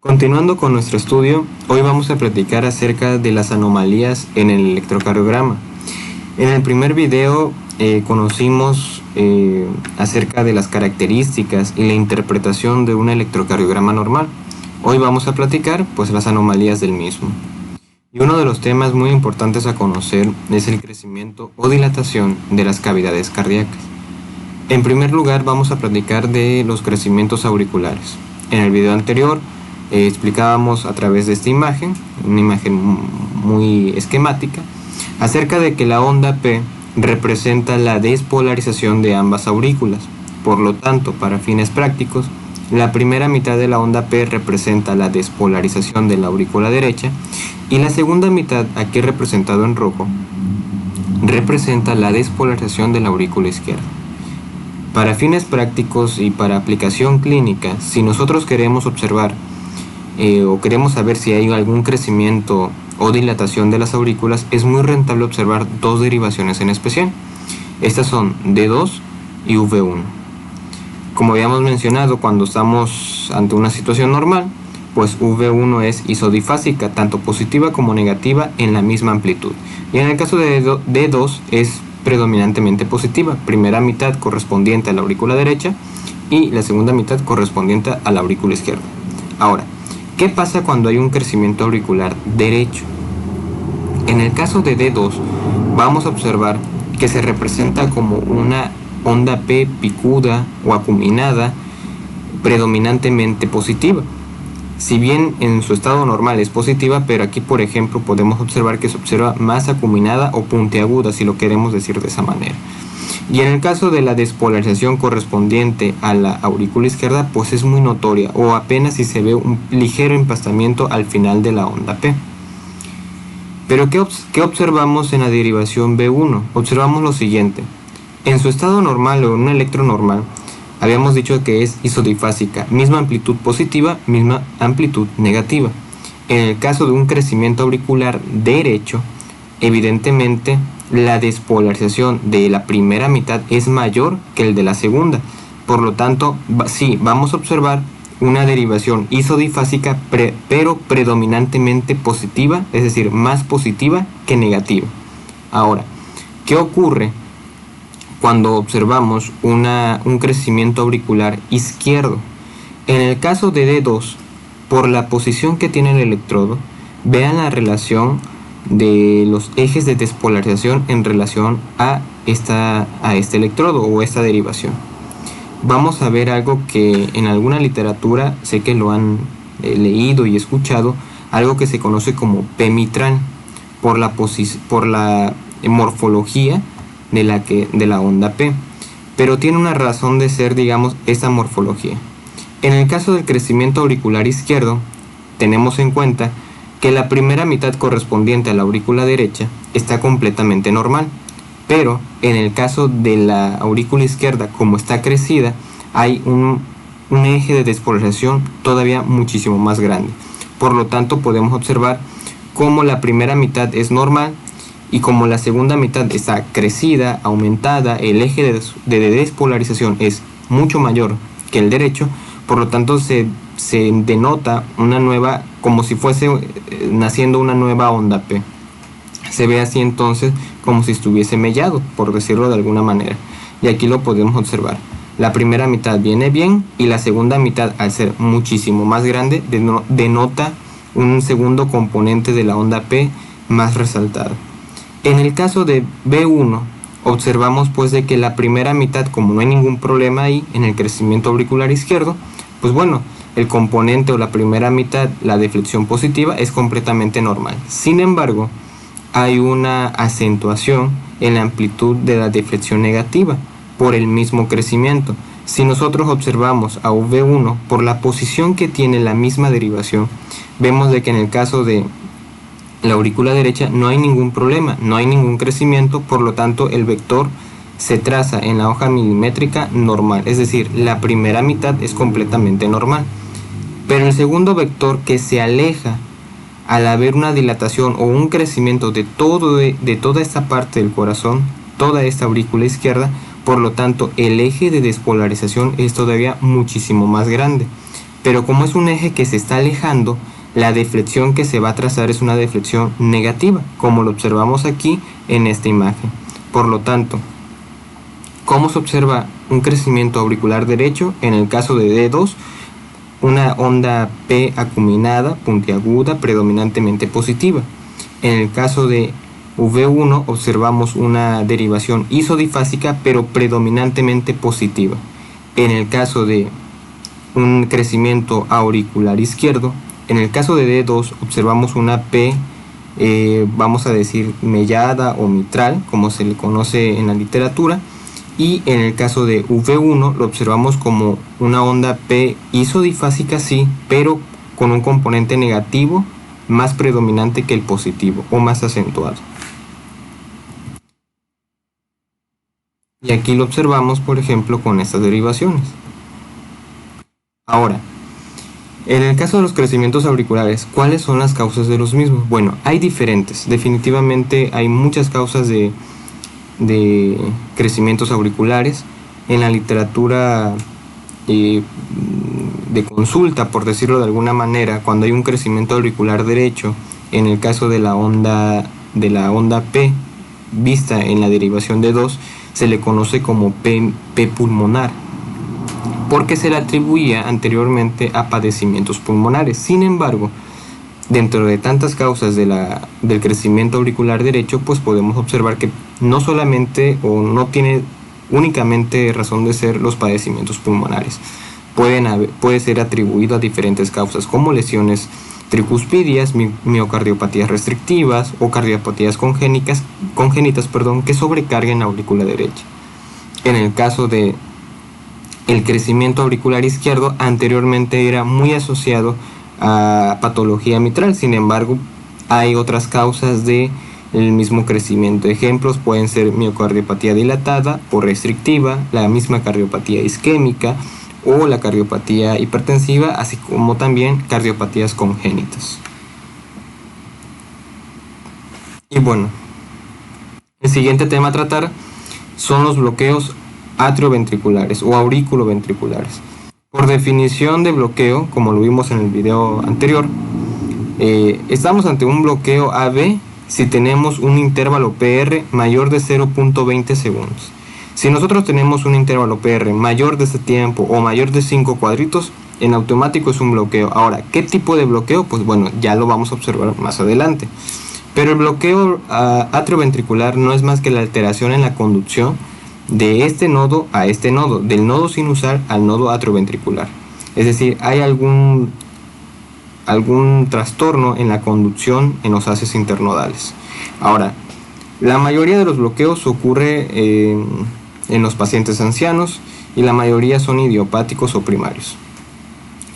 Continuando con nuestro estudio, hoy vamos a platicar acerca de las anomalías en el electrocardiograma. En el primer video conocimos acerca de las características y la interpretación de un electrocardiograma normal. Hoy vamos a platicar las anomalías del mismo. Y uno de los temas muy importantes a conocer es el crecimiento o dilatación de las cavidades cardíacas. En primer lugar vamos a platicar de los crecimientos auriculares. En el video anterior explicábamos a través de esta imagen, una imagen muy esquemática, acerca de que la onda P representa la despolarización de ambas aurículas. Por lo tanto, para fines prácticos, la primera mitad de la onda P representa la despolarización de la aurícula derecha y la segunda mitad, aquí representado en rojo, representa la despolarización de la aurícula izquierda. Para fines prácticos y para aplicación clínica, si nosotros queremos observar o queremos saber si hay algún crecimiento o dilatación de las aurículas, es muy rentable observar dos derivaciones en especial. Estas son D2 y V1. Como habíamos mencionado, cuando estamos ante una situación normal, pues V1 es isodifásica, tanto positiva como negativa en la misma amplitud. Y en el caso de D2 es predominantemente positiva, primera mitad correspondiente a la aurícula derecha y la segunda mitad correspondiente a la aurícula izquierda. Ahora, ¿qué pasa cuando hay un crecimiento auricular derecho? En el caso de D2 vamos a observar que se representa como una onda P picuda o acuminada predominantemente positiva. Si bien en su estado normal es positiva, pero aquí por ejemplo podemos observar que se observa más acuminada o puntiaguda, si lo queremos decir de esa manera. Y en el caso de la despolarización correspondiente a la aurícula izquierda, pues es muy notoria o apenas si se ve un ligero empastamiento al final de la onda P. Pero ¿qué observamos en la derivación B1? Observamos lo siguiente. En su estado normal o en un electro normal, habíamos dicho que es isodifásica, misma amplitud positiva, misma amplitud negativa. En el caso de un crecimiento auricular derecho, evidentemente la despolarización de la primera mitad es mayor que el de la segunda. Por lo tanto, sí, vamos a observar una derivación isodifásica, pero predominantemente positiva, es decir, más positiva que negativa. Ahora, ¿qué ocurre cuando observamos un crecimiento auricular izquierdo? En el caso de D2, por la posición que tiene el electrodo, vean la relación de los ejes de despolarización en relación a este electrodo o esta derivación. Vamos a ver algo que en alguna literatura, sé que lo han leído y escuchado, algo que se conoce como P mitral, por la morfología de la onda P, pero tiene una razón de ser, digamos, esta morfología. En el caso del crecimiento auricular izquierdo, tenemos en cuenta que la primera mitad correspondiente a la aurícula derecha está completamente normal, pero en el caso de la aurícula izquierda, como está crecida, hay un eje de despolarización todavía muchísimo más grande. Por lo tanto, podemos observar cómo la primera mitad es normal y como la segunda mitad está crecida, aumentada, el eje de despolarización es mucho mayor que el derecho. Por lo tanto, se denota una nueva, como si fuese naciendo una nueva onda P. Se ve así entonces como si estuviese mellado, por decirlo de alguna manera. Y aquí lo podemos observar. La primera mitad viene bien y la segunda mitad, al ser muchísimo más grande, denota un segundo componente de la onda P más resaltado. En el caso de B1, observamos pues de que la primera mitad, como no hay ningún problema ahí en el crecimiento auricular izquierdo, pues bueno, el componente o la primera mitad, la deflexión positiva, es completamente normal. Sin embargo, hay una acentuación en la amplitud de la deflexión negativa por el mismo crecimiento. Si nosotros observamos a V1 por la posición que tiene la misma derivación, vemos de que en el caso de la aurícula derecha no hay ningún problema, no hay ningún crecimiento, por lo tanto el vector se traza en la hoja milimétrica normal, es decir, la primera mitad es completamente normal. Pero el segundo vector que se aleja al haber una dilatación o un crecimiento de toda esta parte del corazón, toda esta aurícula izquierda, por lo tanto el eje de despolarización es todavía muchísimo más grande. pero como es un eje que se está alejando, la deflexión que se va a trazar es una deflexión negativa, como lo observamos aquí en esta imagen. Por lo tanto, ¿cómo se observa un crecimiento auricular derecho? En el caso de D2, una onda P acuminada, puntiaguda, predominantemente positiva. En el caso de V1 observamos una derivación isodifásica, pero predominantemente positiva. En el caso de un crecimiento auricular izquierdo, en el caso de D2 observamos una P, vamos a decir mellada o mitral, como se le conoce en la literatura, y en el caso de V1 lo observamos como una onda P isodifásica, sí, pero con un componente negativo más predominante que el positivo o más acentuado. Y aquí lo observamos, por ejemplo, con estas derivaciones. Ahora, en el caso de los crecimientos auriculares, ¿cuáles son las causas de los mismos? Bueno, hay diferentes. Definitivamente hay muchas causas de crecimientos auriculares. En la literatura de consulta, por decirlo de alguna manera, cuando hay un crecimiento auricular derecho, en el caso de la onda P vista en la derivación de 2, se le conoce como P pulmonar, porque se le atribuía anteriormente a padecimientos pulmonares. Sin embargo, dentro de tantas causas del crecimiento auricular derecho, pues podemos observar que no solamente o no tiene únicamente razón de ser los padecimientos pulmonares. Puede ser atribuido a diferentes causas como lesiones tricuspidias, miocardiopatías restrictivas o cardiopatías congénitas, que sobrecarguen la aurícula derecha. En el caso de el crecimiento auricular izquierdo, anteriormente era muy asociado a patología mitral. Sin embargo, hay otras causas del mismo crecimiento. Ejemplos pueden ser miocardiopatía dilatada o restrictiva, la misma cardiopatía isquémica o la cardiopatía hipertensiva, así como también cardiopatías congénitas. Y bueno, el siguiente tema a tratar son los bloqueos atrioventriculares o auriculoventriculares. Por definición de bloqueo, como lo vimos en el video anterior, estamos ante un bloqueo AB si tenemos un intervalo PR mayor de 0.20 segundos. Si nosotros tenemos un intervalo PR mayor de este tiempo o mayor de 5 cuadritos, en automático es un bloqueo. Ahora, ¿qué tipo de bloqueo? Pues bueno, ya lo vamos a observar más adelante. Pero el bloqueo atrioventricular no es más que la alteración en la conducción de este nodo a este nodo, del nodo sinusal al nodo atrioventricular. Es decir, hay algún trastorno en la conducción en los haces internodales. Ahora, la mayoría de los bloqueos ocurre en los pacientes ancianos y la mayoría son idiopáticos o primarios.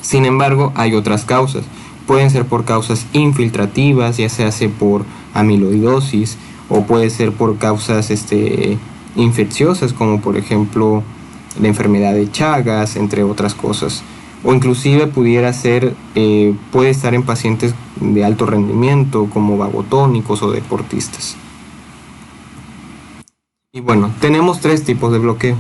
Sin embargo, hay otras causas. Pueden ser por causas infiltrativas, ya se hace por amiloidosis, o puede ser por causas infecciosas, como por ejemplo la enfermedad de Chagas, entre otras cosas. O inclusive puede estar en pacientes de alto rendimiento, como vagotónicos o deportistas. Y bueno, tenemos tres tipos de bloqueo.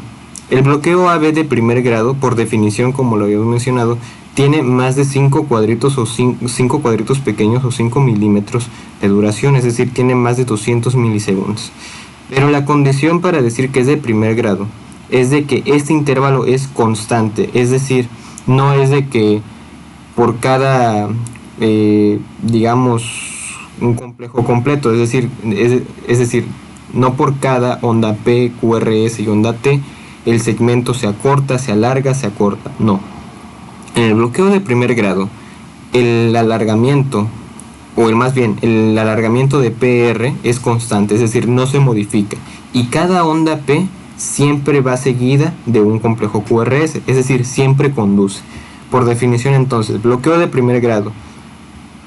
El bloqueo AB de primer grado, por definición, como lo habíamos mencionado, tiene más de 5 cuadritos o 5 cuadritos pequeños o 5 milímetros de duración, es decir, tiene más de 200 milisegundos. Pero la condición para decir que es de primer grado es de que este intervalo es constante, es decir, no es de que por cada, digamos, un complejo completo, es decir, no por cada onda P, QRS y onda T, el segmento se acorta, se alarga, se acorta, no. En el bloqueo de primer grado, el alargamiento de PR es constante, es decir, no se modifica. Y cada onda P siempre va seguida de un complejo QRS, es decir, siempre conduce. Por definición, entonces, bloqueo de primer grado,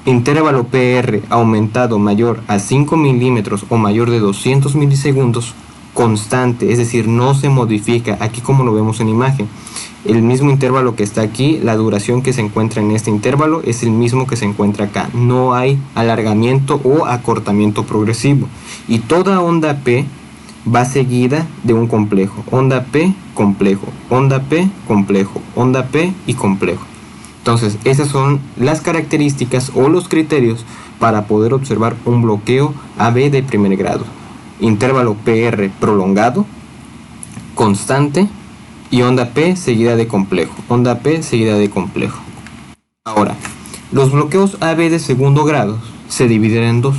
intervalo PR aumentado mayor a 5 milímetros o mayor de 200 milisegundos, constante, es decir, no se modifica, aquí como lo vemos en imagen. El mismo intervalo que está aquí, la duración que se encuentra en este intervalo es el mismo que se encuentra acá. No hay alargamiento o acortamiento progresivo. Y toda onda P va seguida de un complejo. Onda P, complejo. Onda P, complejo. Onda P y complejo. Entonces, esas son las características o los criterios para poder observar un bloqueo AB de primer grado. Intervalo PR prolongado, constante y onda P seguida de complejo. Onda P seguida de complejo. Ahora, los bloqueos AB de segundo grado se dividen en dos,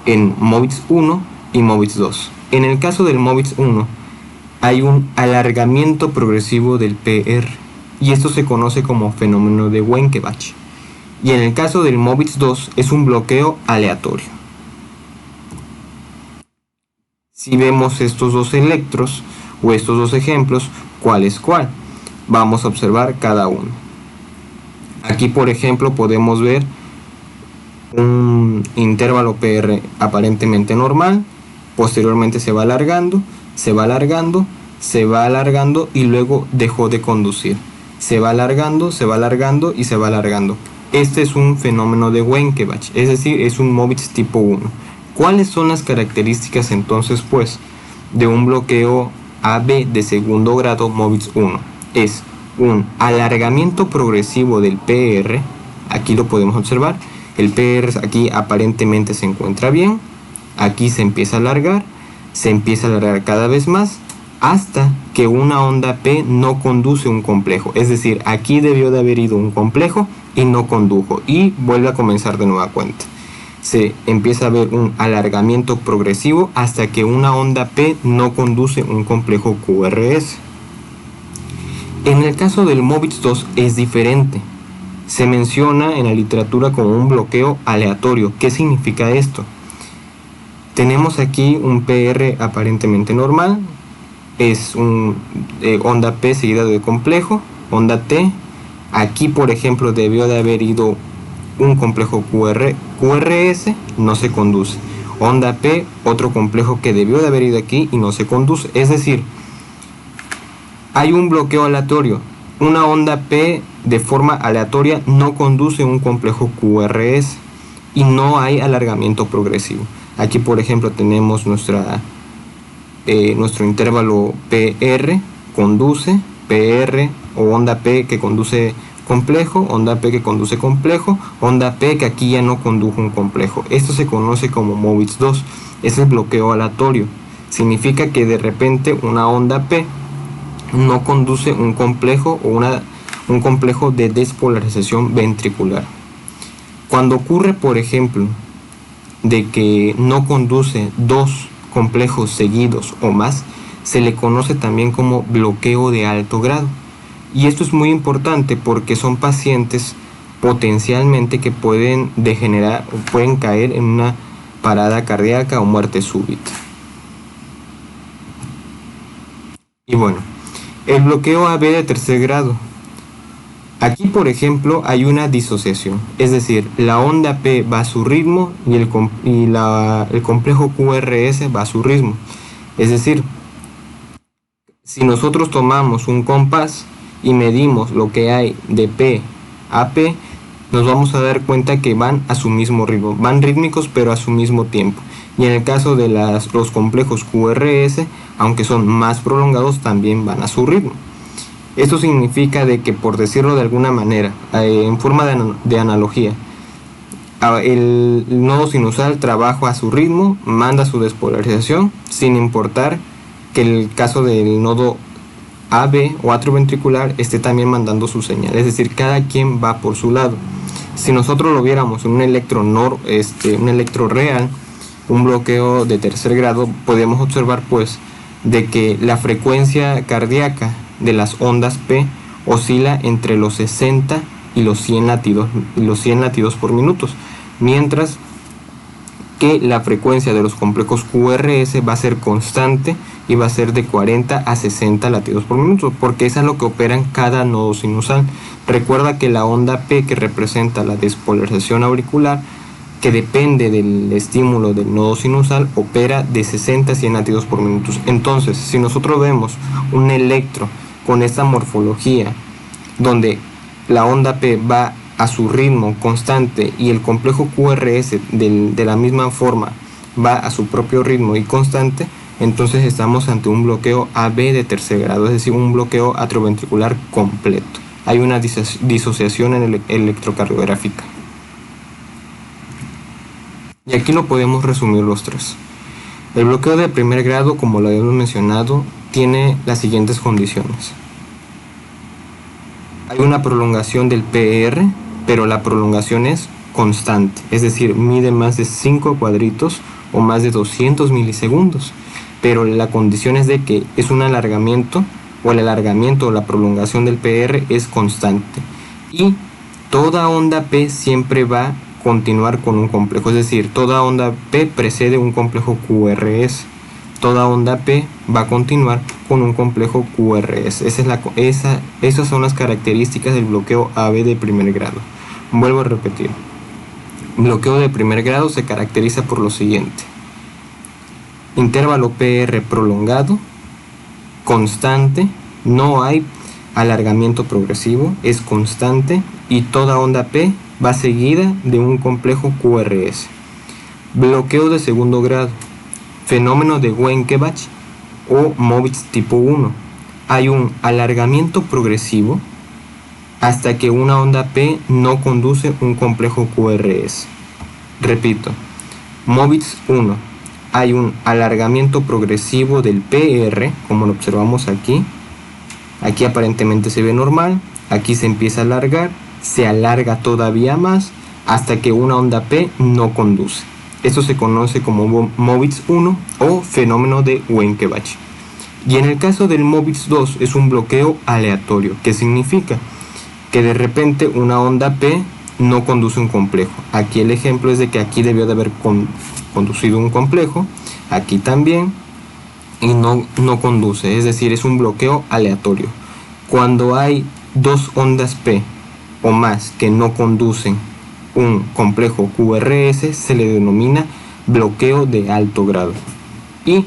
en MOVIX 1 y MOVIX 2. En el caso del MOVIX 1 hay un alargamiento progresivo del PR y esto se conoce como fenómeno de Wenckebach. Y en el caso del MOVIX 2 es un bloqueo aleatorio. Si vemos estos dos electros o estos dos ejemplos, ¿cuál es cuál? Vamos a observar cada uno. Aquí, por ejemplo, podemos ver un intervalo PR aparentemente normal, posteriormente se va alargando, se va alargando, se va alargando y luego dejó de conducir. Se va alargando, se va alargando y se va alargando. Este es un fenómeno de Wenckebach, es decir, es un MOVIX tipo 1. ¿Cuáles son las características entonces, pues, de un bloqueo AB de segundo grado MOVIX 1? Es un alargamiento progresivo del PR, aquí lo podemos observar, el PR aquí aparentemente se encuentra bien, aquí se empieza a alargar cada vez más, hasta que una onda P no conduce un complejo, es decir, aquí debió de haber ido un complejo y no condujo, y vuelve a comenzar de nueva cuenta. Se empieza a ver un alargamiento progresivo hasta que una onda P no conduce un complejo QRS. En el caso del MOVIX 2 es diferente. Se menciona en la literatura como un bloqueo aleatorio. ¿Qué significa esto? Tenemos aquí un PR aparentemente normal, es un onda P seguida de complejo, onda T. Aquí, por ejemplo, debió de haber ido un complejo QRS, no se conduce. Onda P, otro complejo que debió de haber ido aquí y no se conduce. Es decir, hay un bloqueo aleatorio. Una onda P de forma aleatoria no conduce un complejo QRS y no hay alargamiento progresivo. Aquí, por ejemplo, tenemos nuestro intervalo PR, conduce, PR o onda P que conduce complejo, onda P que conduce complejo, onda P que aquí ya no condujo un complejo. Esto se conoce como MOVIX 2, es el bloqueo aleatorio. Significa que de repente una onda P no conduce un complejo o un complejo de despolarización ventricular. Cuando ocurre, por ejemplo, de que no conduce dos complejos seguidos o más, se le conoce también como bloqueo de alto grado. Y esto es muy importante porque son pacientes potencialmente que pueden degenerar o pueden caer en una parada cardíaca o muerte súbita. Y bueno, el bloqueo AB de tercer grado. Aquí, por ejemplo, hay una disociación, es decir, la onda P va a su ritmo y el complejo QRS va a su ritmo. Es decir, si nosotros tomamos un compás y medimos lo que hay de P a P, nos vamos a dar cuenta que van a su mismo ritmo, van rítmicos pero a su mismo tiempo. Y en el caso de los complejos QRS, aunque son más prolongados, también van a su ritmo. Esto significa de que, por decirlo de alguna manera, en forma de analogía, el nodo sinusal trabaja a su ritmo, manda su despolarización, sin importar que el caso del nodo AB o atrioventricular esté también mandando su señal, es decir, cada quien va por su lado. Si nosotros lo viéramos en un electro real, un bloqueo de tercer grado, podemos observar pues de que la frecuencia cardíaca de las ondas P oscila entre los 60 y los 100 latidos por minuto, mientras que la frecuencia de los complejos QRS va a ser constante y va a ser de 40 a 60 latidos por minuto, porque eso es lo que opera en cada nodo sinusal. Recuerda que la onda P, que representa la despolarización auricular, que depende del estímulo del nodo sinusal, opera de 60 a 100 latidos por minuto. Entonces, si nosotros vemos un electro con esta morfología, donde la onda P va a su ritmo constante y el complejo QRS de la misma forma va a su propio ritmo y constante, entonces estamos ante un bloqueo AB de tercer grado, es decir, un bloqueo atrioventricular completo. hay una disociación electrocardiográfica. Y aquí lo podemos resumir los tres. El bloqueo de primer grado, como lo habíamos mencionado, tiene las siguientes condiciones. Hay una prolongación del PR, pero la prolongación es constante, es decir, mide más de 5 cuadritos o más de 200 milisegundos, pero la condición es de que es un alargamiento, o el alargamiento o la prolongación del PR es constante, y toda onda P siempre va a continuar con un complejo, es decir, toda onda P precede un complejo QRS, toda onda P va a continuar con un complejo QRS. Esas son las características del bloqueo AB de primer grado. Vuelvo a repetir. Bloqueo de primer grado se caracteriza por lo siguiente: intervalo PR prolongado, constante, no hay alargamiento progresivo, es constante, y toda onda P va seguida de un complejo QRS. Bloqueo de segundo grado, fenómeno de Wenckebach o Movitz tipo 1. Hay un alargamiento progresivo hasta que una onda P no conduce un complejo QRS. Repito, Movitz 1. Hay un alargamiento progresivo del PR, como lo observamos aquí. Aquí aparentemente se ve normal, aquí se empieza a alargar, se alarga todavía más hasta que una onda P no conduce. Esto se conoce como Movitz 1 o fenómeno de Wenckebach. Y en el caso del Movitz 2 es un bloqueo aleatorio, que significa que de repente una onda P no conduce un complejo. Aquí el ejemplo es de que aquí debió de haber conducido un complejo, aquí también, y no conduce, es decir, es un bloqueo aleatorio. Cuando hay dos ondas P o más que no conducen un complejo QRS, se le denomina bloqueo de alto grado. Y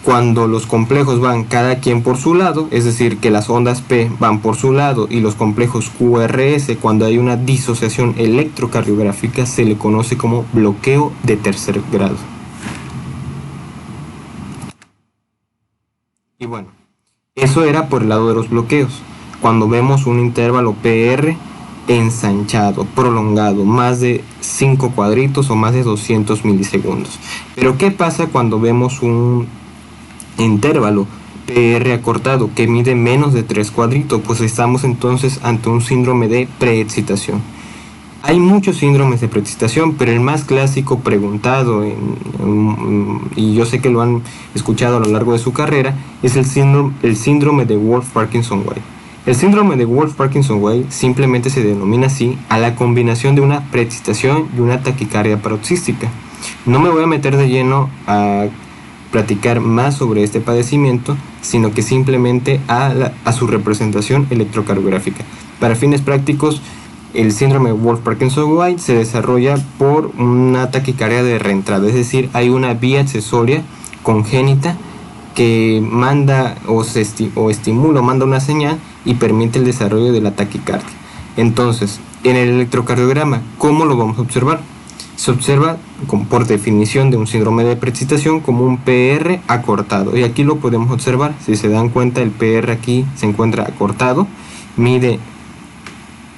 cuando los complejos van cada quien por su lado, es decir, que las ondas P van por su lado y los complejos QRS, cuando hay una disociación electrocardiográfica, se le conoce como bloqueo de tercer grado. Y bueno, eso era por el lado de los bloqueos. Cuando vemos un intervalo PR ensanchado, prolongado, más de 5 cuadritos o más de 200 milisegundos. Pero ¿qué pasa cuando vemos un intervalo PR acortado que mide menos de 3 cuadritos? Pues estamos entonces ante un síndrome de preexcitación. Hay muchos síndromes de preexcitación, pero el más clásico preguntado, y yo sé que lo han escuchado a lo largo de su carrera, es el síndrome de Wolff-Parkinson-White. El síndrome de Wolff-Parkinson-White simplemente se denomina así a la combinación de una preexcitación y una taquicardia paroxística. No me voy a meter de lleno a platicar más sobre este padecimiento, sino que simplemente a su representación electrocardiográfica. Para fines prácticos, el síndrome de Wolff-Parkinson-White se desarrolla por una taquicardia de reentrada, es decir, hay una vía accesoria congénita que manda o estimula o manda una señal y permite el desarrollo de la taquicardia. Entonces, en el electrocardiograma, ¿cómo lo vamos a observar? Se observa por definición de un síndrome de preexcitación como un PR acortado, y aquí lo podemos observar. Si se dan cuenta, el PR aquí se encuentra acortado, mide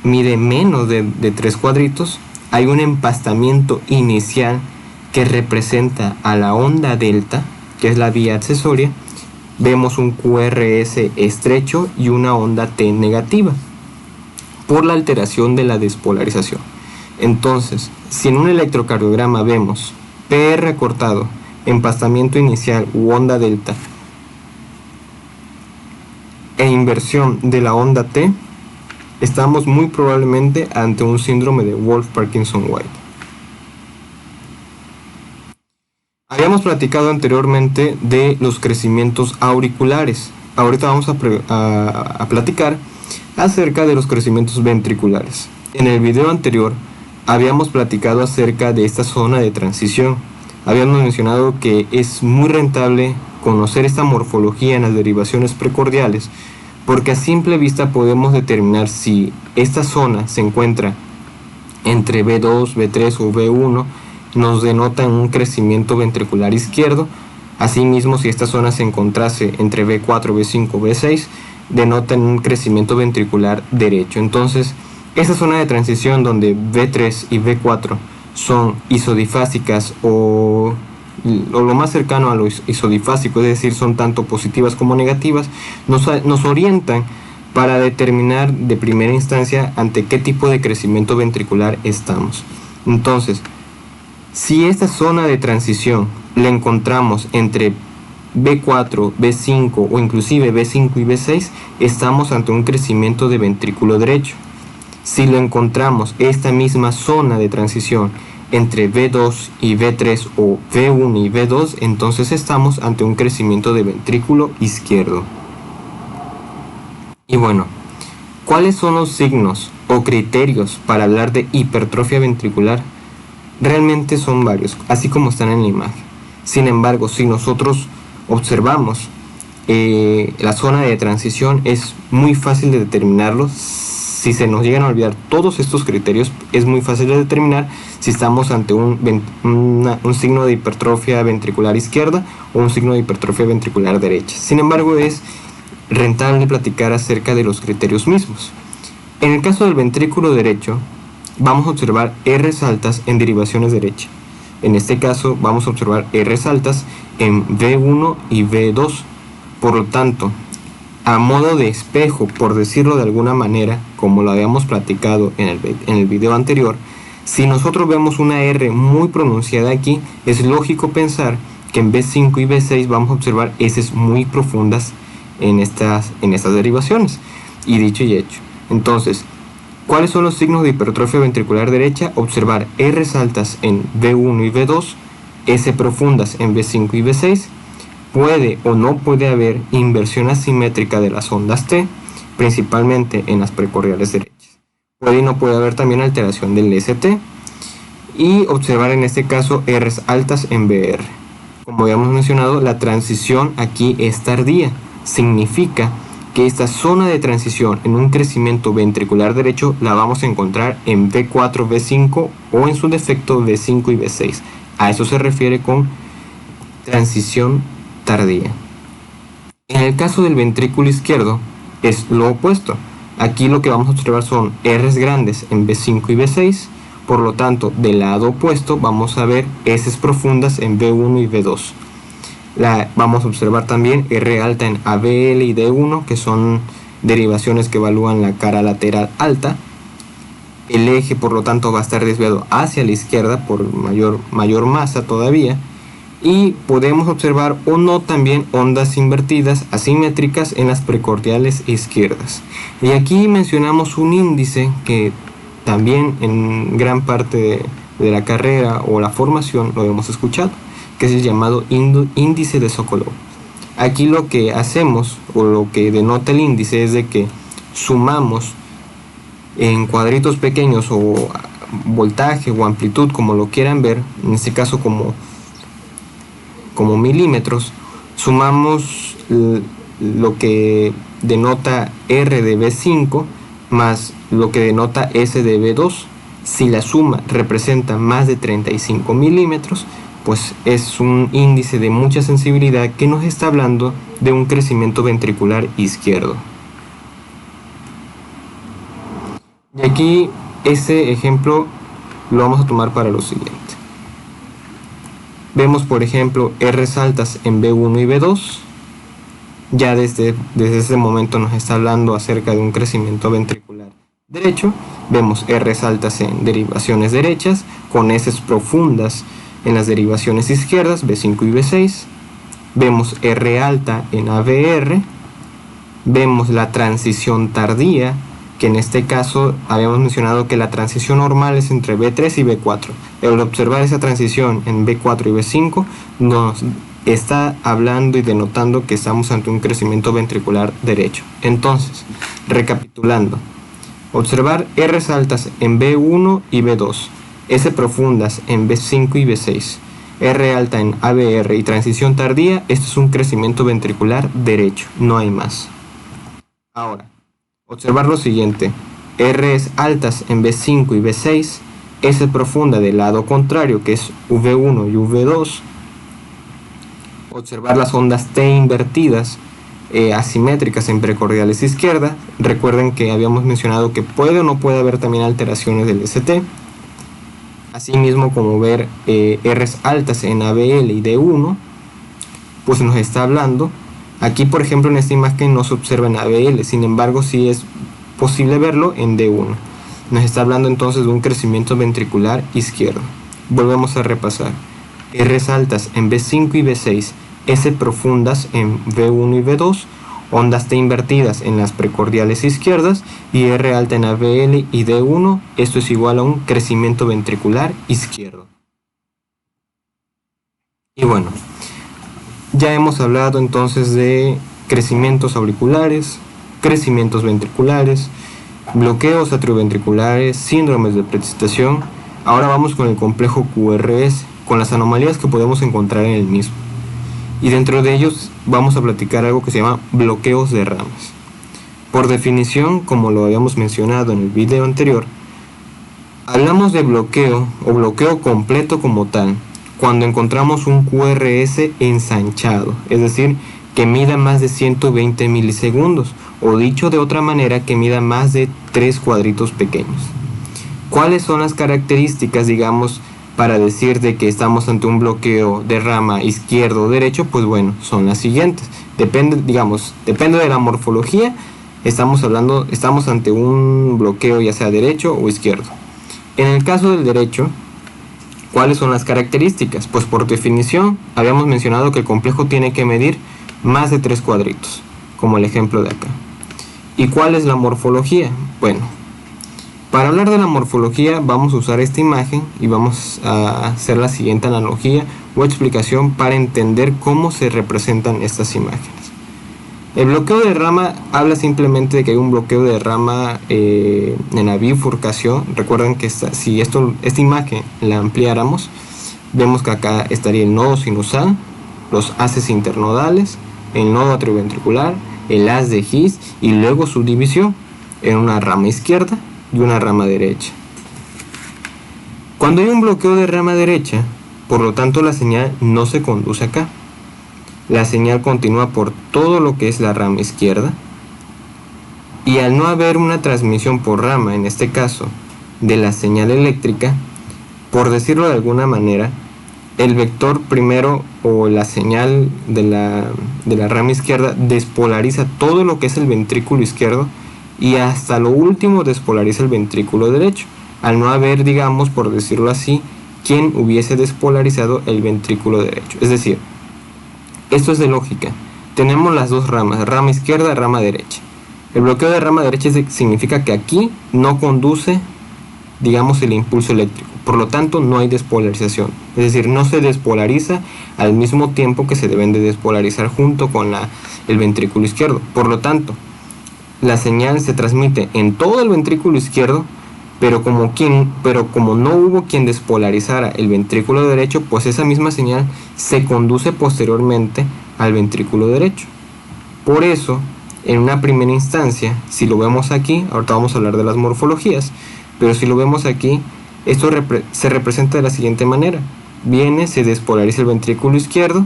menos de 3 cuadritos. Hay un empastamiento inicial que representa a la onda delta, que es la vía accesoria. Vemos un QRS estrecho y una onda T negativa por la alteración de la despolarización. Entonces, si en un electrocardiograma vemos PR acortado, empastamiento inicial u onda delta e inversión de la onda T, estamos muy probablemente ante un síndrome de Wolff-Parkinson-White. Habíamos platicado anteriormente de los crecimientos auriculares. Ahorita vamos a platicar acerca de los crecimientos ventriculares. En el video anterior habíamos platicado acerca de esta zona de transición. Habíamos mencionado que es muy rentable conocer esta morfología en las derivaciones precordiales, porque a simple vista podemos determinar si esta zona se encuentra entre B2, B3 o B1, nos denota un crecimiento ventricular izquierdo. Asimismo, si esta zona se encontrase entre B4, B5, B6, denotan un crecimiento ventricular derecho. Entonces, esa zona de transición donde V3 y V4 son isodifásicas o lo más cercano a lo isodifásico, es decir, son tanto positivas como negativas, nos orientan para determinar de primera instancia ante qué tipo de crecimiento ventricular estamos. Entonces, si esta zona de transición la encontramos entre B4, B5 o inclusive B5 y B6, estamos ante un crecimiento de ventrículo derecho. Si lo encontramos esta misma zona de transición entre V2 y V3 o V1 y V2, entonces estamos ante un crecimiento de ventrículo izquierdo. Y bueno, ¿cuáles son los signos o criterios para hablar de hipertrofia ventricular? Realmente son varios, así como están en la imagen. Sin embargo, si nosotros observamos la zona de transición, es muy fácil de determinarlo. Si se nos llegan a olvidar todos estos criterios, es muy fácil de determinar si estamos ante un signo de hipertrofia ventricular izquierda o un signo de hipertrofia ventricular derecha. Sin embargo, es rentable platicar acerca de los criterios mismos. En el caso del ventrículo derecho, vamos a observar R's altas en derivaciones derecha. En este caso, vamos a observar R's altas en V1 y V2. Por lo tanto, a modo de espejo, por decirlo de alguna manera, como lo habíamos platicado en el video anterior, si nosotros vemos una R muy pronunciada aquí, es lógico pensar que en B5 y B6 vamos a observar heces muy profundas en estas derivaciones. Y dicho y hecho. Entonces, ¿cuáles son los signos de hipertrofia ventricular derecha? Observar R's altas en V1 y V2, S profundas en V5 y V6. Puede o no puede haber inversión asimétrica de las ondas T, principalmente en las precordiales derechas. Puede y no puede haber también alteración del ST. Y observar en este caso R's altas en VR. Como habíamos mencionado, la transición aquí es tardía. Significa que esta zona de transición en un crecimiento ventricular derecho la vamos a encontrar en V4, V5 o en su defecto V5 y V6. A eso se refiere con transición tardía. En el caso del ventrículo izquierdo es lo opuesto. Aquí lo que vamos a observar son R's grandes en V5 y V6. Por lo tanto, del lado opuesto vamos a ver S's profundas en V1 y V2. Vamos a observar también R alta en ABL y D1, que son derivaciones que evalúan la cara lateral alta. El eje, por lo tanto, va a estar desviado hacia la izquierda por mayor masa todavía. Y podemos observar o no también ondas invertidas asimétricas en las precordiales izquierdas. Y aquí mencionamos un índice que también en gran parte de la carrera o la formación lo hemos escuchado, que es el llamado índice de Sokolov. Aquí lo que hacemos o lo que denota el índice es de que sumamos en cuadritos pequeños o voltaje o amplitud, como lo quieran ver, en este caso como milímetros, sumamos lo que denota R de V5 más lo que denota S de V2. Si la suma representa más de 35 milímetros, pues es un índice de mucha sensibilidad que nos está hablando de un crecimiento ventricular izquierdo. Y aquí ese ejemplo lo vamos a tomar para lo siguiente. Vemos por ejemplo R's altas en B1 y B2. Ya desde ese momento nos está hablando acerca de un crecimiento ventricular derecho. Vemos R's altas en derivaciones derechas con S's profundas en las derivaciones izquierdas, B5 y B6. Vemos R alta en ABR. Vemos la transición tardía, que en este caso habíamos mencionado que la transición normal es entre B3 y B4. Al observar esa transición en B4 y B5 nos está hablando y denotando que estamos ante un crecimiento ventricular derecho. Entonces, recapitulando, observar R's altas en B1 y B2, S profundas en B5 y B6, R alta en ABR y transición tardía, esto es un crecimiento ventricular derecho, no hay más. Ahora, observar lo siguiente, R's altas en B5 y B6, S profunda del lado contrario que es V1 y V2. Observar las ondas T invertidas asimétricas en precordiales izquierda. Recuerden que habíamos mencionado que puede o no puede haber también alteraciones del ST. Asimismo, como ver R's altas en ABL y D1, pues nos está hablando. Aquí, por ejemplo, en esta imagen no se observa en ABL, sin embargo, sí es posible verlo en D1. Nos está hablando entonces de un crecimiento ventricular izquierdo. Volvemos a repasar. R's altas en B5 y B6, S profundas en B1 y B2, ondas T invertidas en las precordiales izquierdas y R alta en ABL y D1. Esto es igual a un crecimiento ventricular izquierdo. Y bueno, ya hemos hablado entonces de crecimientos auriculares, crecimientos ventriculares, bloqueos atrioventriculares, síndromes de preexcitación. Ahora vamos con el complejo QRS, con las anomalías que podemos encontrar en el mismo. Y dentro de ellos vamos a platicar algo que se llama bloqueos de ramas. Por definición, como lo habíamos mencionado en el video anterior, hablamos de bloqueo o bloqueo completo como tal cuando encontramos un QRS ensanchado, es decir, que mida más de 120 milisegundos, o dicho de otra manera, que mida más de 3 cuadritos pequeños. ¿Cuáles son las características, digamos, para decir de que estamos ante un bloqueo de rama izquierdo o derecho? Pues bueno, son las siguientes. Depende de la morfología, estamos ante un bloqueo ya sea derecho o izquierdo. En el caso del derecho, ¿cuáles son las características? Pues por definición, habíamos mencionado que el complejo tiene que medir más de 3 cuadritos, como el ejemplo de acá. ¿Y cuál es la morfología? Bueno, para hablar de la morfología vamos a usar esta imagen y vamos a hacer la siguiente analogía o explicación para entender cómo se representan estas imágenes. El bloqueo de rama habla simplemente de que hay un bloqueo de rama en la bifurcación. Recuerden que si esta imagen la ampliáramos, vemos que acá estaría el nodo sinusal, los haces internodales, el nodo atrioventricular, el haz de His y luego su división en una rama izquierda y una rama derecha. Cuando hay un bloqueo de rama derecha, por lo tanto la señal no se conduce acá. La señal continúa por todo lo que es la rama izquierda, y al no haber una transmisión por rama, en este caso, de la señal eléctrica, por decirlo de alguna manera, el vector primero o la señal de la rama izquierda despolariza todo lo que es el ventrículo izquierdo y hasta lo último despolariza el ventrículo derecho, al no haber, digamos, por decirlo así, quien hubiese despolarizado el ventrículo derecho. Es decir, esto es de lógica. Tenemos las dos ramas, rama izquierda y rama derecha. El bloqueo de rama derecha significa que aquí no conduce, digamos, el impulso eléctrico. Por lo tanto, no hay despolarización. Es decir, no se despolariza al mismo tiempo que se deben de despolarizar junto con el ventrículo izquierdo. Por lo tanto, la señal se transmite en todo el ventrículo izquierdo, pero como no hubo quien despolarizara el ventrículo derecho, pues esa misma señal se conduce posteriormente al ventrículo derecho. Por eso, en una primera instancia, si lo vemos aquí, ahorita vamos a hablar de las morfologías, pero si lo vemos aquí, esto se representa de la siguiente manera. Se despolariza el ventrículo izquierdo,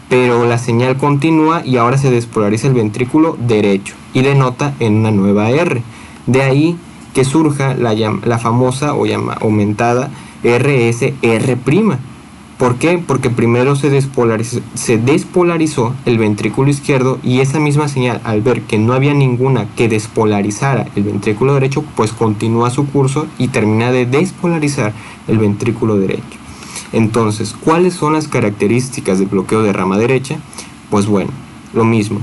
pero la señal continúa y ahora se despolariza el ventrículo derecho y denota en una nueva R. De ahí que surja la famosa o aumentada RSR'. ¿Por qué? Porque primero se despolarizó el ventrículo izquierdo y esa misma señal, al ver que no había ninguna que despolarizara el ventrículo derecho, pues continúa su curso y termina de despolarizar el ventrículo derecho. Entonces, ¿cuáles son las características del bloqueo de rama derecha? Pues bueno, lo mismo.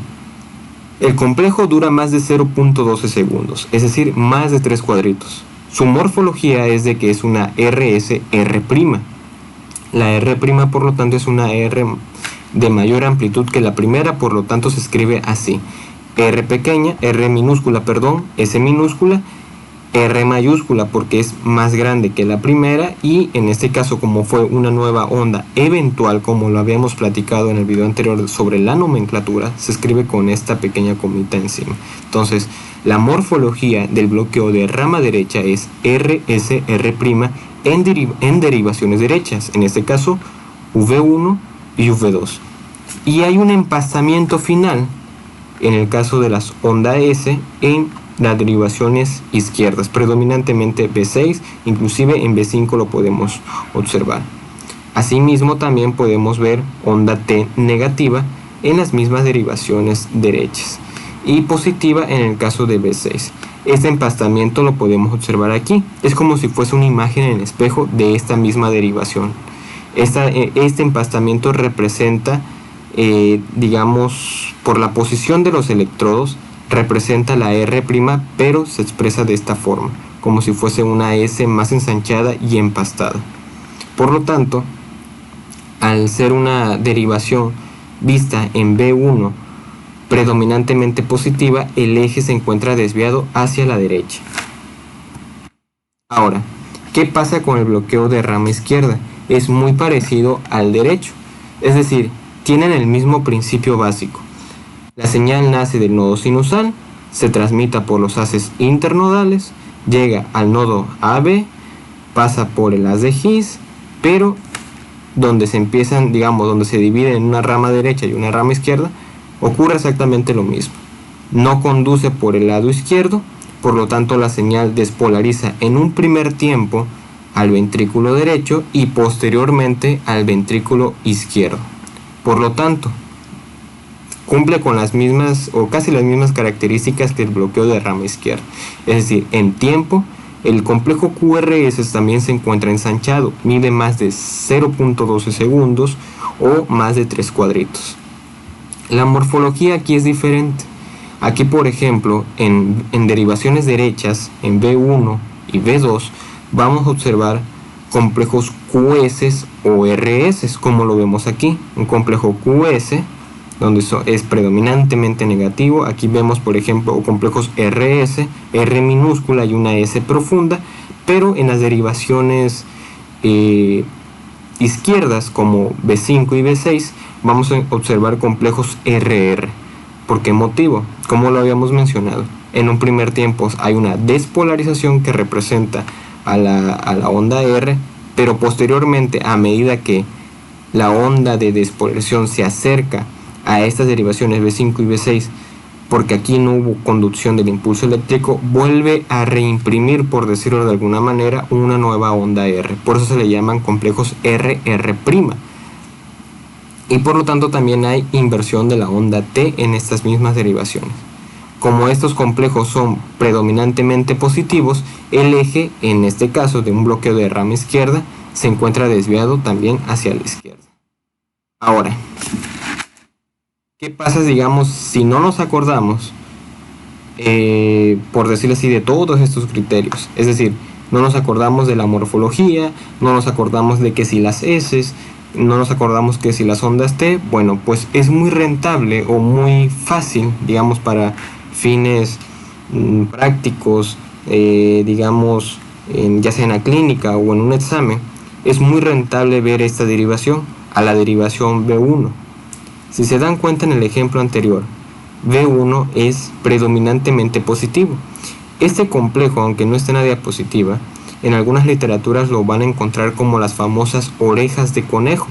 El complejo dura más de 0.12 segundos, es decir, más de 3 cuadritos. Su morfología es de que es una RSR'. La R', por lo tanto, es una R de mayor amplitud que la primera, por lo tanto se escribe así. R pequeña, R minúscula, perdón, S minúscula, R mayúscula porque es más grande que la primera, y en este caso, como fue una nueva onda eventual, como lo habíamos platicado en el video anterior sobre la nomenclatura, se escribe con esta pequeña comita encima. Entonces, la morfología del bloqueo de rama derecha es RSR' en derivaciones derechas, en este caso V1 y V2. Y hay un empastamiento final en el caso de las onda S en las derivaciones izquierdas, predominantemente B6, inclusive en B5 lo podemos observar. Asimismo también podemos ver onda T negativa en las mismas derivaciones derechas y positiva en el caso de B6. Este empastamiento lo podemos observar aquí, es como si fuese una imagen en espejo de esta misma derivación. Este empastamiento representa, digamos, por la posición de los electrodos, representa la R', pero se expresa de esta forma, como si fuese una S más ensanchada y empastada. Por lo tanto, al ser una derivación vista en B1 predominantemente positiva, el eje se encuentra desviado hacia la derecha. Ahora, ¿qué pasa con el bloqueo de rama izquierda? Es muy parecido al derecho, es decir, tienen el mismo principio básico. La señal nace del nodo sinusal, se transmite por los haces internodales, llega al nodo AB, pasa por el haz de His, pero donde se empiezan, digamos, donde se divide en una rama derecha y una rama izquierda, ocurre exactamente lo mismo. No conduce por el lado izquierdo, por lo tanto la señal despolariza en un primer tiempo al ventrículo derecho y posteriormente al ventrículo izquierdo. Por lo tanto, cumple con las mismas o casi las mismas características que el bloqueo de rama izquierda. Es decir, en tiempo, el complejo QRS también se encuentra ensanchado, mide más de 0.12 segundos o más de 3 cuadritos. La morfología aquí es diferente. Aquí, por ejemplo, en derivaciones derechas, en B1 y B2, vamos a observar complejos QS o RS, como lo vemos aquí. Un complejo QS, donde es predominantemente negativo. Aquí vemos, por ejemplo, complejos RS, R minúscula y una S profunda, pero en las derivaciones izquierdas, como B5 y B6, vamos a observar complejos RR. ¿Por qué motivo? Como lo habíamos mencionado, en un primer tiempo hay una despolarización que representa a la onda R, pero posteriormente, a medida que la onda de despolarización se acerca a estas derivaciones B5 y B6, porque aquí no hubo conducción del impulso eléctrico, vuelve a reimprimir, por decirlo de alguna manera, una nueva onda R. Por eso se le llaman complejos RR'. Y por lo tanto también hay inversión de la onda T en estas mismas derivaciones. Como estos complejos son predominantemente positivos, el eje, en este caso de un bloqueo de rama izquierda, se encuentra desviado también hacia la izquierda. Ahora, ¿qué pasa, digamos, si no nos acordamos, por decirlo así, de todos estos criterios? Es decir, no nos acordamos de la morfología, no nos acordamos de que si las S, no nos acordamos que si las ondas T. Bueno, pues es muy rentable o muy fácil, digamos, para fines prácticos, digamos, ya sea en la clínica o en un examen, es muy rentable ver esta derivación a la derivación B1. Si se dan cuenta en el ejemplo anterior, B1 es predominantemente positivo. Este complejo, aunque no esté en la diapositiva, en algunas literaturas lo van a encontrar como las famosas orejas de conejo,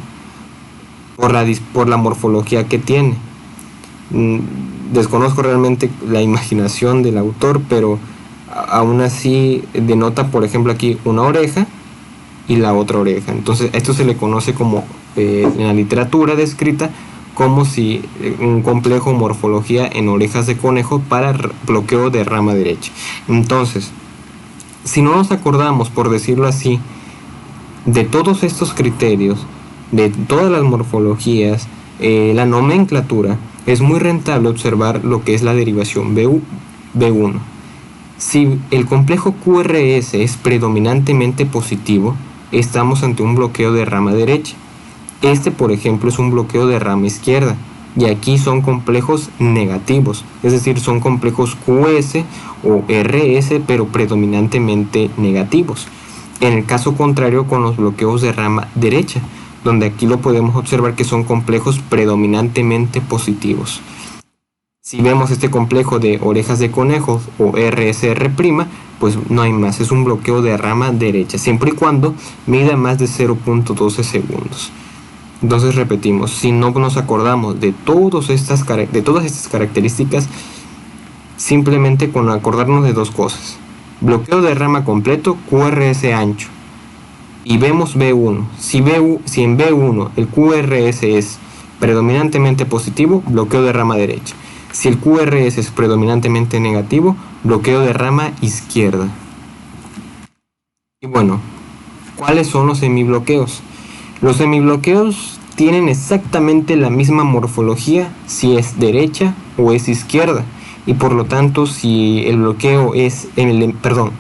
por la morfología que tiene. Desconozco realmente la imaginación del autor, pero aún así denota, por ejemplo, aquí una oreja y la otra oreja. Entonces esto se le conoce como, en la literatura descrita, como si un complejo morfología en orejas de conejo para bloqueo de rama derecha. Entonces, si no nos acordamos, por decirlo así, de todos estos criterios, de todas las morfologías, la nomenclatura, es muy rentable observar lo que es la derivación B1. Si el complejo QRS es predominantemente positivo, estamos ante un bloqueo de rama derecha. Este, por ejemplo, es un bloqueo de rama izquierda, y aquí son complejos negativos, es decir, son complejos QS o RS, pero predominantemente negativos. En el caso contrario, con los bloqueos de rama derecha, donde aquí lo podemos observar que son complejos predominantemente positivos. Si vemos este complejo de orejas de conejo o RSR', pues no hay más, es un bloqueo de rama derecha, siempre y cuando mida más de 0.12 segundos. Entonces repetimos, si no nos acordamos de todas estas características, simplemente con acordarnos de dos cosas: bloqueo de rama completo, QRS ancho, y vemos B1. Si en B1 el QRS es predominantemente positivo, bloqueo de rama derecha. Si el QRS es predominantemente negativo, bloqueo de rama izquierda. Y bueno, ¿cuáles son los semibloqueos? Los semibloqueos tienen exactamente la misma morfología si es derecha o es izquierda, y por lo tanto si el bloqueo es el